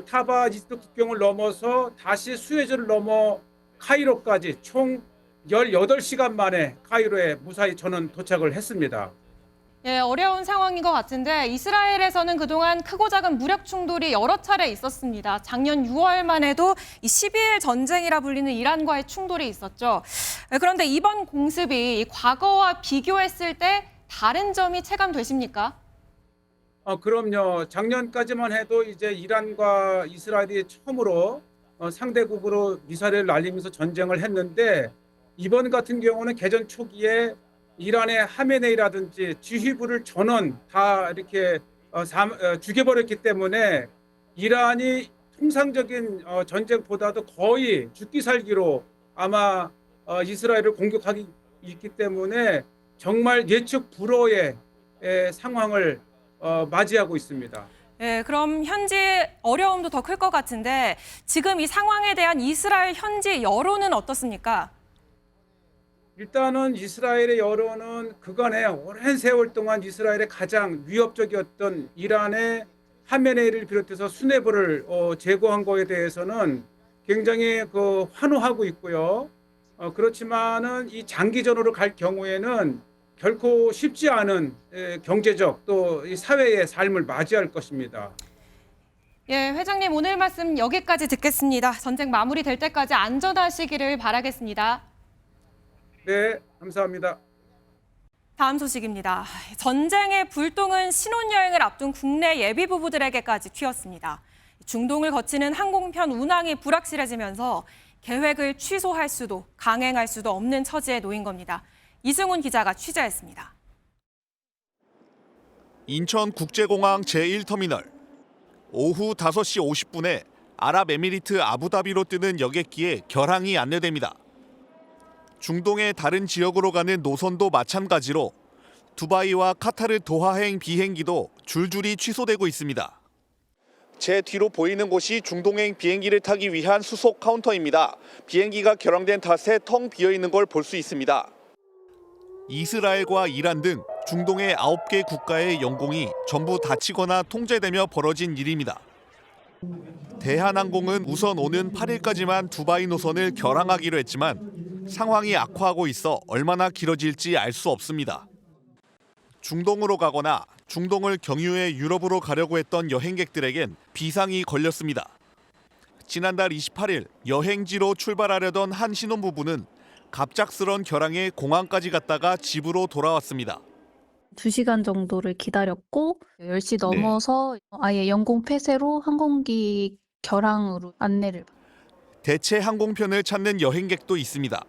타바 이집트 국경을 넘어서 다시 수에즈를 넘어 카이로까지 총 18시간 만에 카이로에 무사히 저는 도착을 했습니다. 예, 어려운 상황인 것 같은데 이스라엘에서는 그동안 크고 작은 무력 충돌이 여러 차례 있었습니다. 작년 6월만 해도 이 12일 전쟁이라 불리는 이란과의 충돌이 있었죠. 그런데 이번 공습이 과거와 비교했을 때 다른 점이 체감되십니까? 그럼요. 작년까지만 해도 이제 이란과 이스라엘이 처음으로 상대국으로 미사일을 날리면서 전쟁을 했는데 이번 같은 경우는 개전 초기에 이란의 하메네이라든지 지휘부를 전원 다 이렇게 죽여버렸기 때문에 이란이 통상적인 전쟁보다도 거의 죽기 살기로 아마 이스라엘을 공격하기 있기 때문에 정말 예측 불허의 상황을 맞이하고 있습니다. 네, 그럼 현지 어려움도 더 클 것 같은데 지금 이 상황에 대한 이스라엘 현지 여론은 어떻습니까? 일단은 이스라엘의 여론은 그간에 오랜 세월 동안 이스라엘의 가장 위협적이었던 이란의 하메네이를 비롯해서 수뇌부를 제거한 거에 대해서는 굉장히 환호하고 있고요. 그렇지만은 이 장기전으로 갈 경우에는 결코 쉽지 않은 경제적 또 이 사회의 삶을 맞이할 것입니다. 예, 회장님 오늘 말씀 여기까지 듣겠습니다. 전쟁 마무리될 때까지 안전하시기를 바라겠습니다. 네, 감사합니다. 다음 소식입니다. 전쟁의 불똥은 신혼여행을 앞둔 국내 예비 부부들에게까지 튀었습니다. 중동을 거치는 항공편 운항이 불확실해지면서 계획을 취소할 수도 강행할 수도 없는 처지에 놓인 겁니다. 이승훈 기자가 취재했습니다. 인천국제공항 제1터미널. 오후 5시 50분에 아랍에미리트 아부다비로 뜨는 여객기에 결항이 안내됩니다. 중동의 다른 지역으로 가는 노선도 마찬가지로 두바이와 카타르 도하행 비행기도 줄줄이 취소되고 있습니다. 제 뒤로 보이는 곳이 중동행 비행기를 타기 위한 수속 카운터입니다. 비행기가 결항된 탓에 텅 비어 있는 걸 볼 수 있습니다. 이스라엘과 이란 등 중동의 9개 국가의 영공이 전부 닫히거나 통제되며 벌어진 일입니다. 대한항공은 우선 오는 8일까지만 두바이 노선을 결항하기로 했지만 상황이 악화하고 있어 얼마나 길어질지 알 수 없습니다. 중동으로 가거나 중동을 경유해 유럽으로 가려고 했던 여행객들에겐 비상이 걸렸습니다. 지난달 28일 여행지로 출발하려던 한 신혼부부는 갑작스런 결항에 공항까지 갔다가 집으로 돌아왔습니다. 2시간 정도를 기다렸고 10시 넘어서 아예 영공 폐쇄로 항공기 결항으로 안내를 대체 항공편을 찾는 여행객도 있습니다.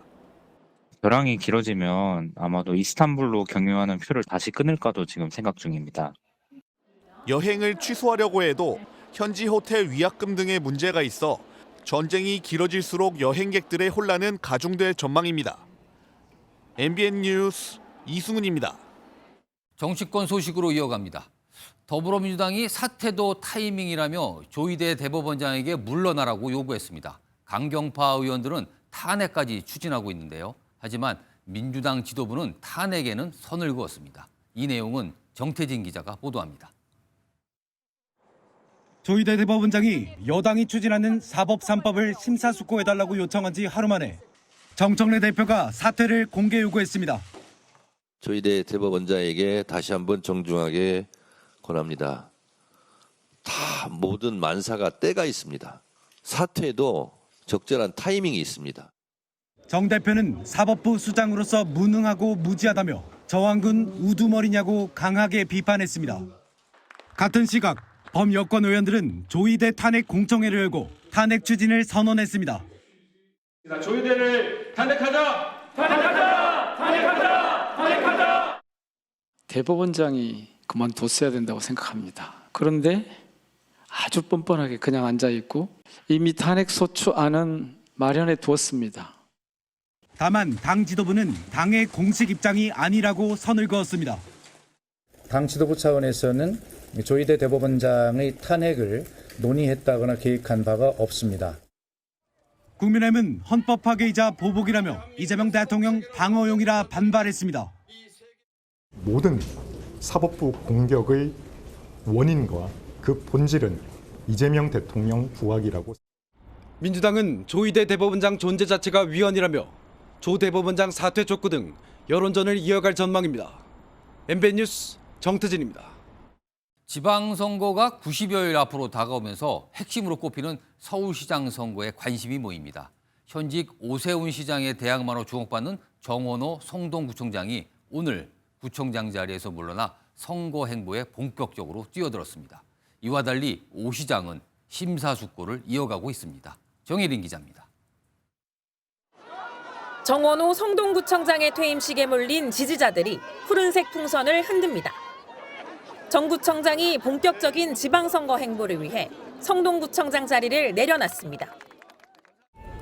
결항이 길어지면 아마도 이스탄불로 경유하는 표를 다시 끊을까도 지금 생각 중입니다. 여행을 취소하려고 해도 현지 호텔 위약금 등의 문제가 있어 전쟁이 길어질수록 여행객들의 혼란은 가중될 전망입니다. MBN 뉴스 이승훈입니다. 정치권 소식으로 이어갑니다. 더불어민주당이 사퇴도 타이밍이라며 조희대 대법원장에게 물러나라고 요구했습니다. 강경파 의원들은 탄핵까지 추진하고 있는데요. 하지만 민주당 지도부는 탄핵에는 선을 그었습니다. 이 내용은 정태진 기자가 보도합니다. 조희대 대법원장이 여당이 추진하는 사법 3법을 심사숙고해달라고 요청한 지 하루 만에 정청래 대표가 사퇴를 공개 요구했습니다. 조희대 대법원장에게 다시 한번 정중하게 권합니다. 다 모든 만사가 때가 있습니다. 사퇴도 적절한 타이밍이 있습니다. 정 대표는 사법부 수장으로서 무능하고 무지하다며 저항군 우두머리냐고 강하게 비판했습니다. 같은 시각 범여권 의원들은 조희대 탄핵 공청회를 열고 탄핵 추진을 선언했습니다. 조희대를 탄핵하자! 탄핵하자! 탄핵하자! 탄핵하자! 대법원장이 그만뒀어야 된다고 생각합니다. 그런데 아주 뻔뻔하게 그냥 앉아있고 이미 탄핵소추안은 마련해 두었습니다. 다만 당 지도부는 당의 공식 입장이 아니라고 선을 그었습니다. 당 지도부 차원에서는 조희대 대법원장의 탄핵을 논의했다거나 계획한 바가 없습니다. 국민의힘은 헌법 파괴이자 보복이라며 이재명 대통령 방어용이라 반발했습니다. 모든 사법부 공격의 원인과 그 본질은 이재명 대통령 부각이라고. 민주당은 조희대 대법원장 존재 자체가 위헌이라며 조 대법원장 사퇴 촉구 등 여론전을 이어갈 전망입니다. MBN 뉴스 정태진입니다. 지방선거가 90여일 앞으로 다가오면서 핵심으로 꼽히는 서울시장 선거에 관심이 모입니다. 현직 오세훈 시장의 대항마로 주목받는 정원호 성동구청장이 오늘 구청장 자리에서 물러나 선거 행보에 본격적으로 뛰어들었습니다. 이와 달리 오 시장은 심사숙고를 이어가고 있습니다. 정혜린 기자입니다. 정원호 성동구청장의 퇴임식에 몰린 지지자들이 푸른색 풍선을 흔듭니다. 정 구청장이 본격적인 지방선거 행보를 위해 성동구청장 자리를 내려놨습니다.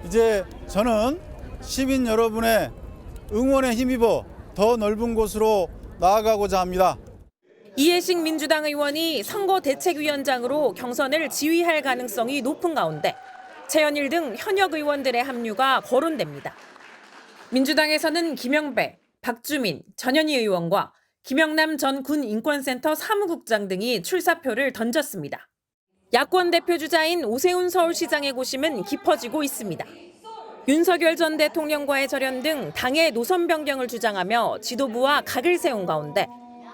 이제 저는 시민 여러분의 응원에 힘입어 더 넓은 곳으로 나아가고자 합니다. 이해식 민주당 의원이 선거대책위원장으로 경선을 지휘할 가능성이 높은 가운데 최현일 등 현역 의원들의 합류가 거론됩니다. 민주당에서는 김영배, 박주민, 전현희 의원과 김영남 전 군인권센터 사무국장 등이 출사표를 던졌습니다. 야권 대표 주자인 오세훈 서울시장의 고심은 깊어지고 있습니다. 윤석열 전 대통령과의 절연 등 당의 노선 변경을 주장하며 지도부와 각을 세운 가운데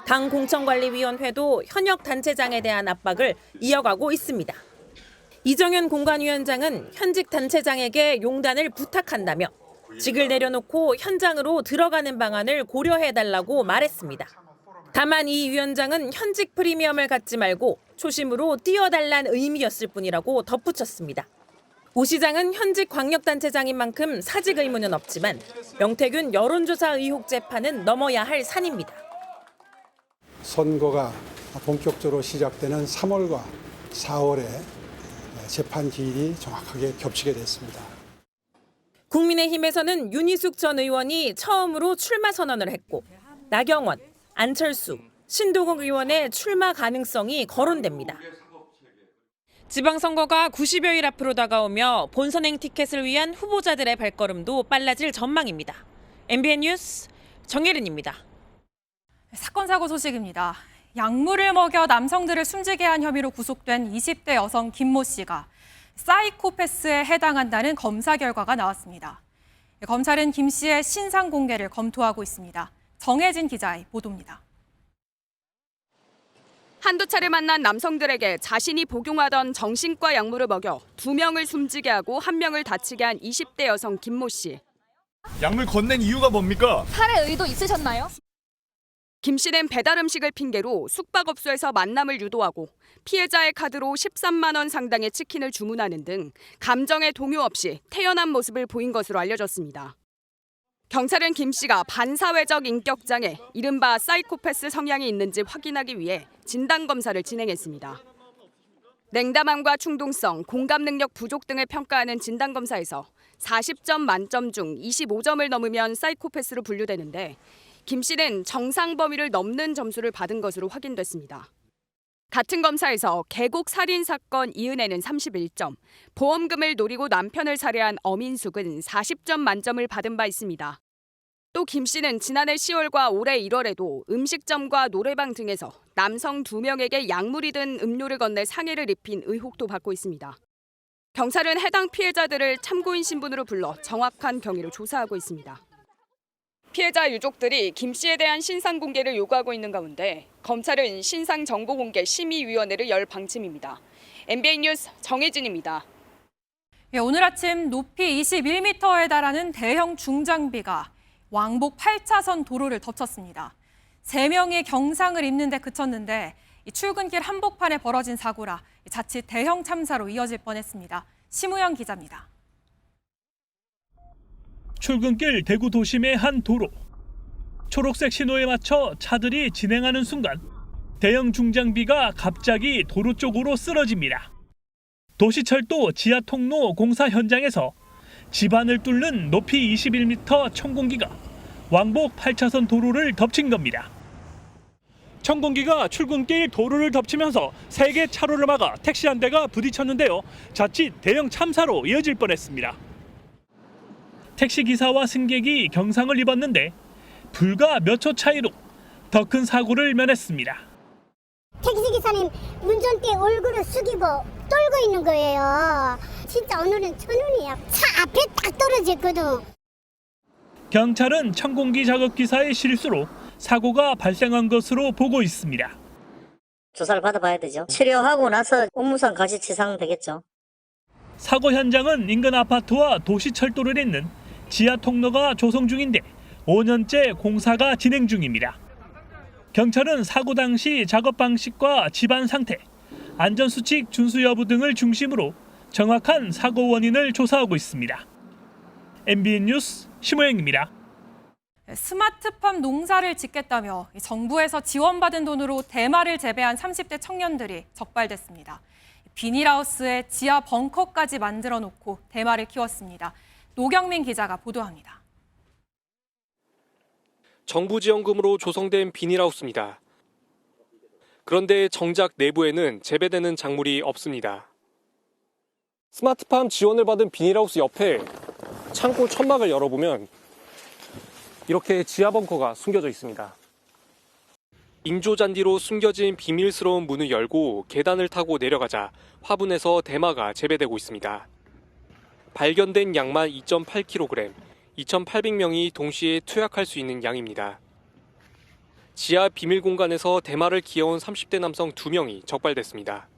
당 공천관리위원회도 현역 단체장에 대한 압박을 이어가고 있습니다. 이정현 공관위원장은 현직 단체장에게 용단을 부탁한다며 직을 내려놓고 현장으로 들어가는 방안을 고려해달라고 말했습니다. 다만 이 위원장은 현직 프리미엄을 갖지 말고 초심으로 뛰어달란 의미였을 뿐이라고 덧붙였습니다. 오 시장은 현직 광역단체장인 만큼 사직 의무는 없지만 명태균 여론조사 의혹 재판은 넘어야 할 산입니다. 선거가 본격적으로 시작되는 3월과 4월에 재판 기일이 정확하게 겹치게 됐습니다. 국민의힘에서는 윤희숙 전 의원이 처음으로 출마 선언을 했고 나경원, 안철수, 신동욱 의원의 출마 가능성이 거론됩니다. 지방선거가 90여일 앞으로 다가오며 본선행 티켓을 위한 후보자들의 발걸음도 빨라질 전망입니다. MBN 뉴스 정예린입니다. 사건 사고 소식입니다. 약물을 먹여 남성들을 숨지게 한 혐의로 구속된 20대 여성 김모 씨가 사이코패스에 해당한다는 검사 결과가 나왔습니다. 검찰은 김 씨의 신상 공개를 검토하고 있습니다. 정혜진 기자의 보도입니다. 한두 차례 만난 남성들에게 자신이 복용하던 정신과 약물을 먹여 2명을 숨지게 하고 1명을 다치게 한 20대 여성 김모 씨. 약물 건넨 이유가 뭡니까? 살해 의도 있으셨나요? 김 씨는 배달 음식을 핑계로 숙박업소에서 만남을 유도하고 피해자의 카드로 13만 원 상당의 치킨을 주문하는 등 감정의 동요 없이 태연한 모습을 보인 것으로 알려졌습니다. 경찰은 김 씨가 반사회적 인격장애, 이른바 사이코패스 성향이 있는지 확인하기 위해 진단검사를 진행했습니다. 냉담함과 충동성, 공감 능력 부족 등을 평가하는 진단검사에서 40점 만점 중 25점을 넘으면 사이코패스로 분류되는데 김 씨는 정상 범위를 넘는 점수를 받은 것으로 확인됐습니다. 같은 검사에서 계곡 살인 사건 이은혜는 31점, 보험금을 노리고 남편을 살해한 엄인숙은 40점 만점을 받은 바 있습니다. 또 김 씨는 지난해 10월과 올해 1월에도 음식점과 노래방 등에서 남성 2명에게 약물이 든 음료를 건네 상해를 입힌 의혹도 받고 있습니다. 경찰은 해당 피해자들을 참고인 신분으로 불러 정확한 경위를 조사하고 있습니다. 피해자 유족들이 김 씨에 대한 신상 공개를 요구하고 있는 가운데 검찰은 신상 정보 공개 심의위원회를 열 방침입니다. MBN 뉴스 정혜진입니다. 오늘 아침 높이 21m에 달하는 대형 중장비가 왕복 8차선 도로를 덮쳤습니다. 3명이 경상을 입는 데 그쳤는데 출근길 한복판에 벌어진 사고라 자칫 대형 참사로 이어질 뻔했습니다. 심우영 기자입니다. 출근길 대구 도심의 한 도로. 초록색 신호에 맞춰 차들이 진행하는 순간 대형 중장비가 갑자기 도로 쪽으로 쓰러집니다. 도시철도 지하통로 공사 현장에서 집안을 뚫는 높이 21m 천공기가 왕복 8차선 도로를 덮친 겁니다. 천공기가 출근길 도로를 덮치면서 3개 차로를 막아 택시 한 대가 부딪혔는데요. 자칫 대형 참사로 이어질 뻔했습니다. 택시 기사와 승객이 경상을 입었는데 불과 몇 초 차이로 더 큰 사고를 면했습니다. 택시 기사님 운전대 얼굴을 숙이고 떨고 있는 거예요. 진짜 오늘은 천운이야. 차 앞에 딱 떨어졌거든. 경찰은 천공기 작업 기사의 실수로 사고가 발생한 것으로 보고 있습니다. 조사를 받아봐야 되죠. 치료하고 나서 업무상 과실치상 되겠죠. 사고 현장은 인근 아파트와 도시철도를 잇는 지하 통로가 조성 중인데 5년째 공사가 진행 중입니다. 경찰은 사고 당시 작업 방식과 집안 상태, 안전수칙 준수 여부 등을 중심으로 정확한 사고 원인을 조사하고 있습니다. MBN 뉴스 심호영입니다. 스마트팜 농사를 짓겠다며 정부에서 지원받은 돈으로 대마를 재배한 30대 청년들이 적발됐습니다. 비닐하우스에 지하 벙커까지 만들어 놓고 대마를 키웠습니다. 노경민 기자가 보도합니다. 정부 지원금으로 조성된 비닐하우스입니다. 그런데 정작 내부에는 재배되는 작물이 없습니다. 스마트팜 지원을 받은 비닐하우스 옆에 창고 천막을 열어보면 이렇게 지하 벙커가 숨겨져 있습니다. 인조잔디로 숨겨진 비밀스러운 문을 열고 계단을 타고 내려가자 화분에서 대마가 재배되고 있습니다. 발견된 양만 2.8kg, 2,800명이 동시에 투약할 수 있는 양입니다. 지하 비밀 공간에서 대마를 키워온 30대 남성 2명이 적발됐습니다.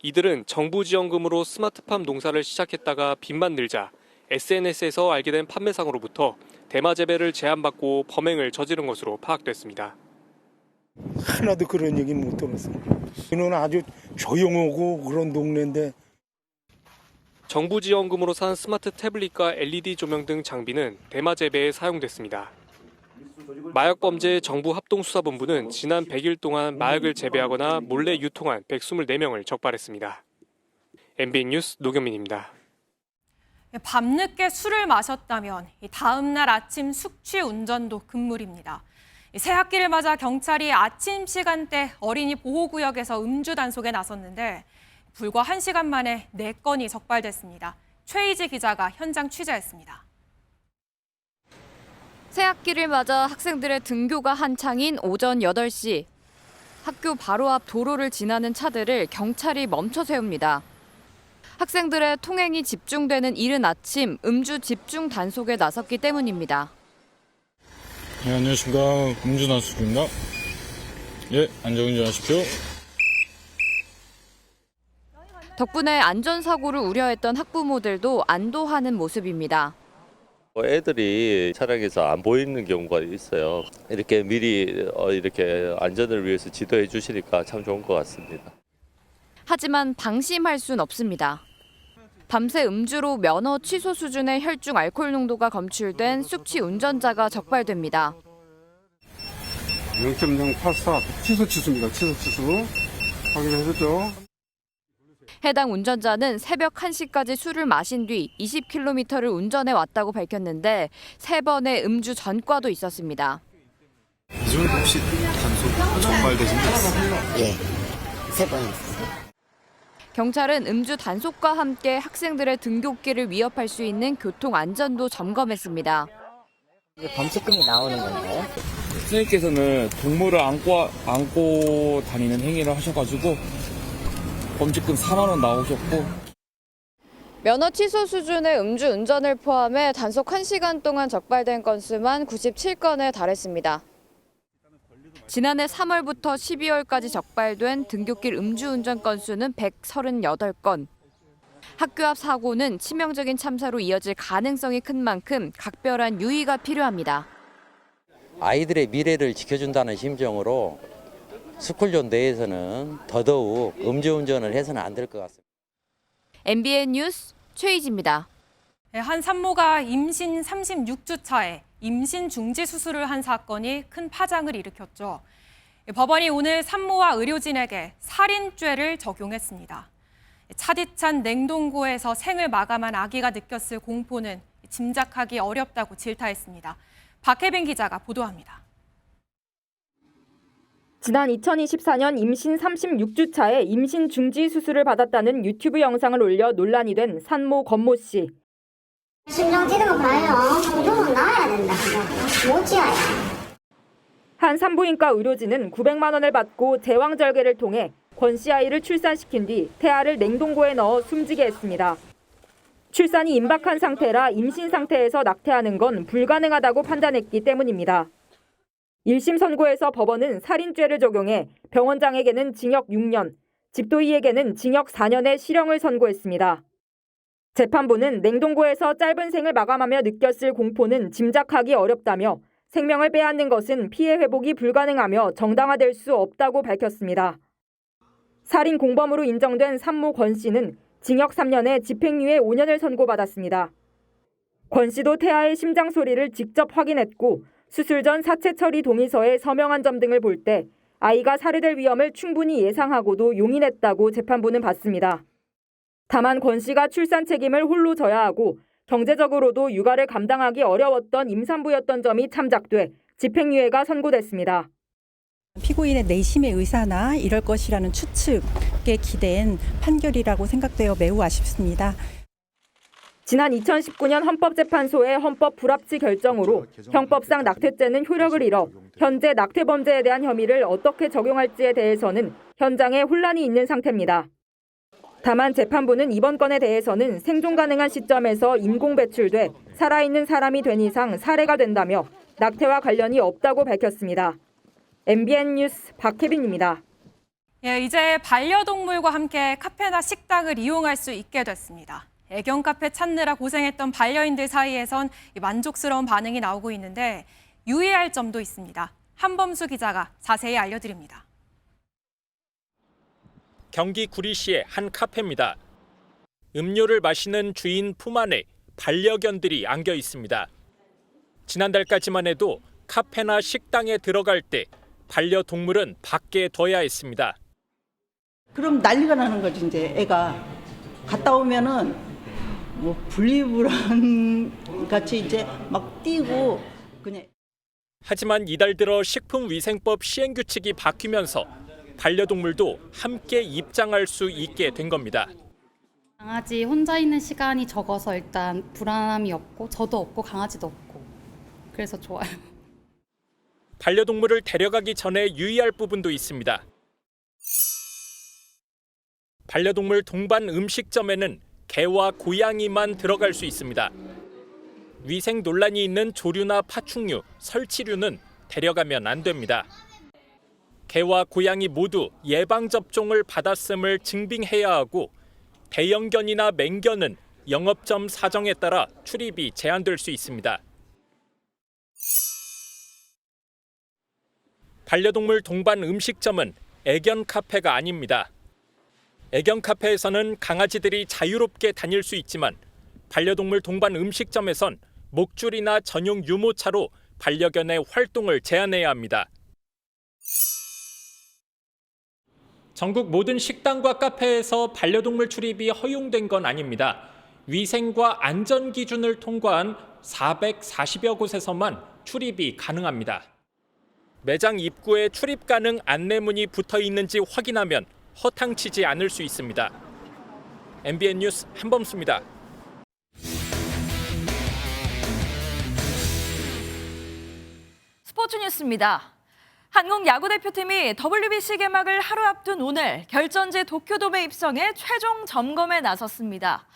이들은 정부 지원금으로 스마트팜 농사를 시작했다가 빚만 늘자 SNS에서 알게 된 판매상으로부터 대마 재배를 제안받고 범행을 저지른 것으로 파악됐습니다. 하나도 그런 얘기는 못 들었어요. 이는 아주 조용하고 그런 동네인데. 정부 지원금으로 산 스마트 태블릿과 LED 조명 등 장비는 대마 재배에 사용됐습니다. 마약범죄 정부 합동수사본부는 지난 100일 동안 마약을 재배하거나 몰래 유통한 124명을 적발했습니다. MBN 뉴스 노경민입니다. 밤늦게 술을 마셨다면 다음 날 아침 숙취 운전도 금물입니다. 새학기를 맞아 경찰이 아침 시간대 어린이 보호구역에서 음주 단속에 나섰는데 불과 1시간 만에 4건이 적발됐습니다. 최희지 기자가 현장 취재했습니다. 새학기를 맞아 학생들의 등교가 한창인 오전 8시. 학교 바로 앞 도로를 지나는 차들을 경찰이 멈춰 세웁니다. 학생들의 통행이 집중되는 이른 아침 음주 집중 단속에 나섰기 때문입니다. 네, 안녕하십니까. 음주 단속입니다. 예, 안전운전하십시오. 덕분에 안전사고를 우려했던 학부모들도 안도하는 모습입니다. 애들이 차량에서 안 보이는 경우가 있어요. 이렇게 미리 이렇게 안전을 위해서 지도해 주시니까 참 좋은 것 같습니다. 하지만 방심할 순 없습니다. 밤새 음주로 면허 취소 수준의 혈중 알코올 농도가 검출된 숙취 운전자가 적발됩니다. 0.084 취소입니다. 취소. 확인하셨죠? 해당 운전자는 새벽 1시까지 술을 마신 뒤 20km를 운전해 왔다고 밝혔는데 3번의 음주 전과도 있었습니다. 이전 혹시 단속 적발되신 적 있어요? 예, 3번 있었어요. 경찰은 음주 단속과 함께 학생들의 등굣길을 위협할 수 있는 교통 안전도 점검했습니다. 범칙금이 나오는 건가요? 선생님께서는 동물을 안고 다니는 행위를 하셔가지고 범칙금 4만 원 나오셨고. 면허 취소 수준의 음주 운전을 포함해 단속 1시간 동안 적발된 건수만 97건에 달했습니다. 지난해 3월부터 12월까지 적발된 등굣길 음주운전 건수는 138건. 학교 앞 사고는 치명적인 참사로 이어질 가능성이 큰 만큼 각별한 유의가 필요합니다. 아이들의 미래를 지켜준다는 심정으로 스쿨존 내에서는 더더욱 음주운전을 해서는 안 될 것 같습니다. MBN 뉴스 최희지입니다. 한 산모가 임신 36주 차에 임신 중지 수술을 한 사건이 큰 파장을 일으켰죠. 법원이 오늘 산모와 의료진에게 살인죄를 적용했습니다. 차디찬 냉동고에서 생을 마감한 아기가 느꼈을 공포는 짐작하기 어렵다고 질타했습니다. 박혜빈 기자가 보도합니다. 지난 2024년 임신 36주 차에 임신 중지 수술을 받았다는 유튜브 영상을 올려 논란이 된 산모 권모 씨. 심장 뛰는 거 봐요. 이거는 나와야 된다. 못 지어요. 한 산부인과 의료진은 900만 원을 받고 제왕절개를 통해 권 씨 아이를 출산시킨 뒤 태아를 냉동고에 넣어 숨지게 했습니다. 출산이 임박한 상태라 임신 상태에서 낙태하는 건 불가능하다고 판단했기 때문입니다. 1심 선고에서 법원은 살인죄를 적용해 병원장에게는 징역 6년, 집도이에게는 징역 4년의 실형을 선고했습니다. 재판부는 냉동고에서 짧은 생을 마감하며 느꼈을 공포는 짐작하기 어렵다며 생명을 빼앗는 것은 피해 회복이 불가능하며 정당화될 수 없다고 밝혔습니다. 살인 공범으로 인정된 산모 권 씨는 징역 3년에 집행유예 5년을 선고받았습니다. 권 씨도 태아의 심장 소리를 직접 확인했고 수술 전 사체 처리 동의서에 서명한 점 등을 볼 때 아이가 살해될 위험을 충분히 예상하고도 용인했다고 재판부는 봤습니다. 다만 권 씨가 출산 책임을 홀로 져야 하고 경제적으로도 육아를 감당하기 어려웠던 임산부였던 점이 참작돼 집행유예가 선고됐습니다. 피고인의 내심의 의사나 이럴 것이라는 추측에 기댄 판결이라고 생각되어 매우 아쉽습니다. 지난 2019년 헌법재판소의 헌법 불합치 결정으로 형법상 낙태죄는 효력을 잃어 현재 낙태범죄에 대한 혐의를 어떻게 적용할지에 대해서는 현장에 혼란이 있는 상태입니다. 다만 재판부는 이번 건에 대해서는 생존 가능한 시점에서 인공 배출돼 살아있는 사람이 된 이상 살해가 된다며 낙태와 관련이 없다고 밝혔습니다. MBN 뉴스 박혜빈입니다. 이제 반려동물과 함께 카페나 식당을 이용할 수 있게 됐습니다. 애견 카페 찾느라 고생했던 반려인들 사이에선 만족스러운 반응이 나오고 있는데 유의할 점도 있습니다. 한범수 기자가 자세히 알려드립니다. 경기 구리시의 한 카페입니다. 음료를 마시는 주인 품 안에 반려견들이 안겨 있습니다. 지난달까지만 해도 카페나 식당에 들어갈 때 반려동물은 밖에 둬야 했습니다. 그럼 난리가 나는 거지. 이제 애가 갔다 오면은 뭐 분리불안 같이 이제 막 뛰고 그냥. 하지만 이달 들어 식품위생법 시행규칙이 바뀌면서 반려동물도 함께 입장할 수 있게 된 겁니다. 강아지 혼자 있는 시간이 적어서 일단 불안함이 없고 저도 없고 강아지도 없고 그래서 좋아요. 반려동물을 데려가기 전에 유의할 부분도 있습니다. 반려동물 동반 음식점에는 개와 고양이만 들어갈 수 있습니다. 위생 논란이 있는 조류나 파충류, 설치류는 데려가면 안 됩니다. 개와 고양이 모두 예방접종을 받았음을 증빙해야 하고 대형견이나 맹견은 영업점 사정에 따라 출입이 제한될 수 있습니다. 반려동물 동반 음식점은 애견 카페가 아닙니다. 애견 카페에서는 강아지들이 자유롭게 다닐 수 있지만 반려동물 동반 음식점에선 목줄이나 전용 유모차로 반려견의 활동을 제한해야 합니다. 전국 모든 식당과 카페에서 반려동물 출입이 허용된 건 아닙니다. 위생과 안전 기준을 통과한 440여 곳에서만 출입이 가능합니다. 매장 입구에 출입 가능 안내문이 붙어 있는지 확인하면 허탕치지 않을 수 있습니다. MBN 뉴스 한범수입니다. 스포츠 뉴스입니다. 한국 야구대표팀이 WBC 개막을 하루 앞둔 오늘 결전지 도쿄돔에 입성해 최종 점검에 나섰습니다.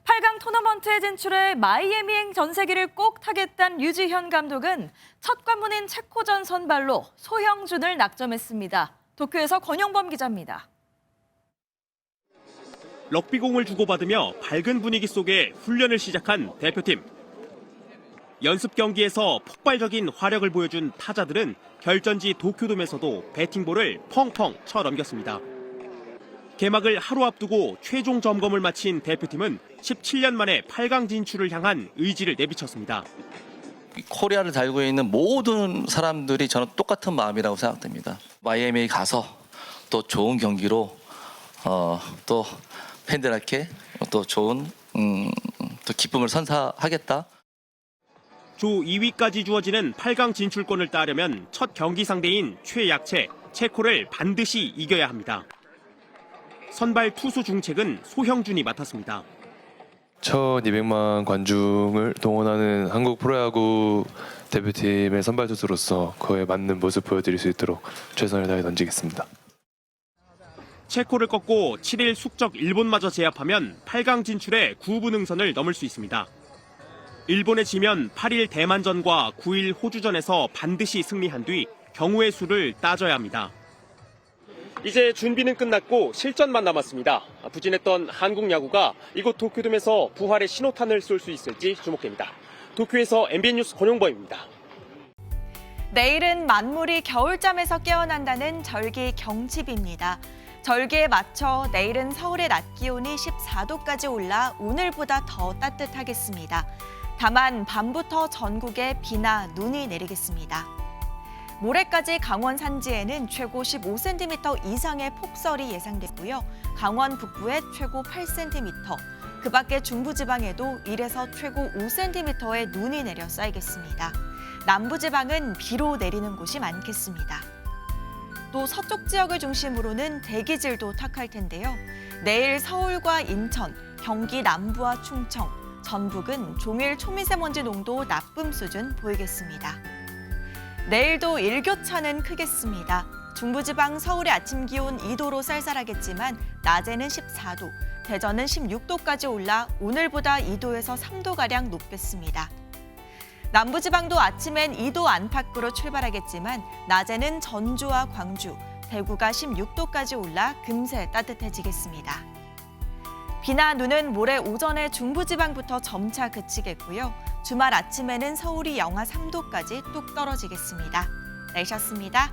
8강 토너먼트에 진출해 마이애미행 전세기를 꼭 타겠다는 유지현 감독은 첫 관문인 체코전 선발로 소형준을 낙점했습니다. 도쿄에서 권영범 기자입니다. 럭비공을 주고받으며 밝은 분위기 속에 훈련을 시작한 대표팀. 연습 경기에서 폭발적인 화력을 보여준 타자들은 결전지 도쿄돔에서도 배팅볼을 펑펑 쳐 넘겼습니다. 개막을 하루 앞두고 최종 점검을 마친 대표팀은 17년 만에 8강 진출을 향한 의지를 내비쳤습니다. 코리아를 달고 있는 모든 사람들이 저는 똑같은 마음이라고 생각됩니다. 마이애미에 가서 또 좋은 경기로 또 팬들에게 또 좋은 또 기쁨을 선사하겠다. 조 2위까지 주어지는 8강 진출권을 따려면 첫 경기 상대인 최약체 체코를 반드시 이겨야 합니다. 선발 투수 중책은 소형준이 맡았습니다. 1200만 관중을 동원하는 한국 프로야구 대표팀의 선발 투수로서 그에 맞는 모습 보여드릴 수 있도록 최선을 다해 던지겠습니다. 체코를 꺾고 7일 숙적 일본마저 제압하면 8강 진출에 9분응선을 넘을 수 있습니다. 일본에 지면 8일 대만전과 9일 호주전에서 반드시 승리한 뒤 경우의 수를 따져야 합니다. 이제 준비는 끝났고 실전만 남았습니다. 부진했던 한국 야구가 이곳 도쿄돔에서 부활의 신호탄을 쏠 수 있을지 주목됩니다. 도쿄에서 MBN 뉴스 권용범입니다. 내일은 만물이 겨울잠에서 깨어난다는 절기 경칩입니다. 절기에 맞춰 내일은 서울의 낮 기온이 14도까지 올라 오늘보다 더 따뜻하겠습니다. 다만 밤부터 전국에 비나 눈이 내리겠습니다. 모레까지 강원 산지에는 최고 15cm 이상의 폭설이 예상됐고요. 강원 북부에 최고 8cm, 그 밖에 중부지방에도 1에서 최고 5cm의 눈이 내려 쌓이겠습니다. 남부지방은 비로 내리는 곳이 많겠습니다. 또 서쪽 지역을 중심으로는 대기질도 탁할 텐데요. 내일 서울과 인천, 경기 남부와 충청, 전북은 종일 초미세먼지 농도 나쁨 수준 보이겠습니다. 내일도 일교차는 크겠습니다. 중부지방 서울의 아침 기온 2도로 쌀쌀하겠지만 낮에는 14도, 대전은 16도까지 올라 오늘보다 2도에서 3도가량 높겠습니다. 남부지방도 아침엔 2도 안팎으로 출발하겠지만 낮에는 전주와 광주, 대구가 16도까지 올라 금세 따뜻해지겠습니다. 비나 눈은 모레 오전에 중부지방부터 점차 그치겠고요. 주말 아침에는 서울이 영하 3도까지 뚝 떨어지겠습니다. 날씨였습니다.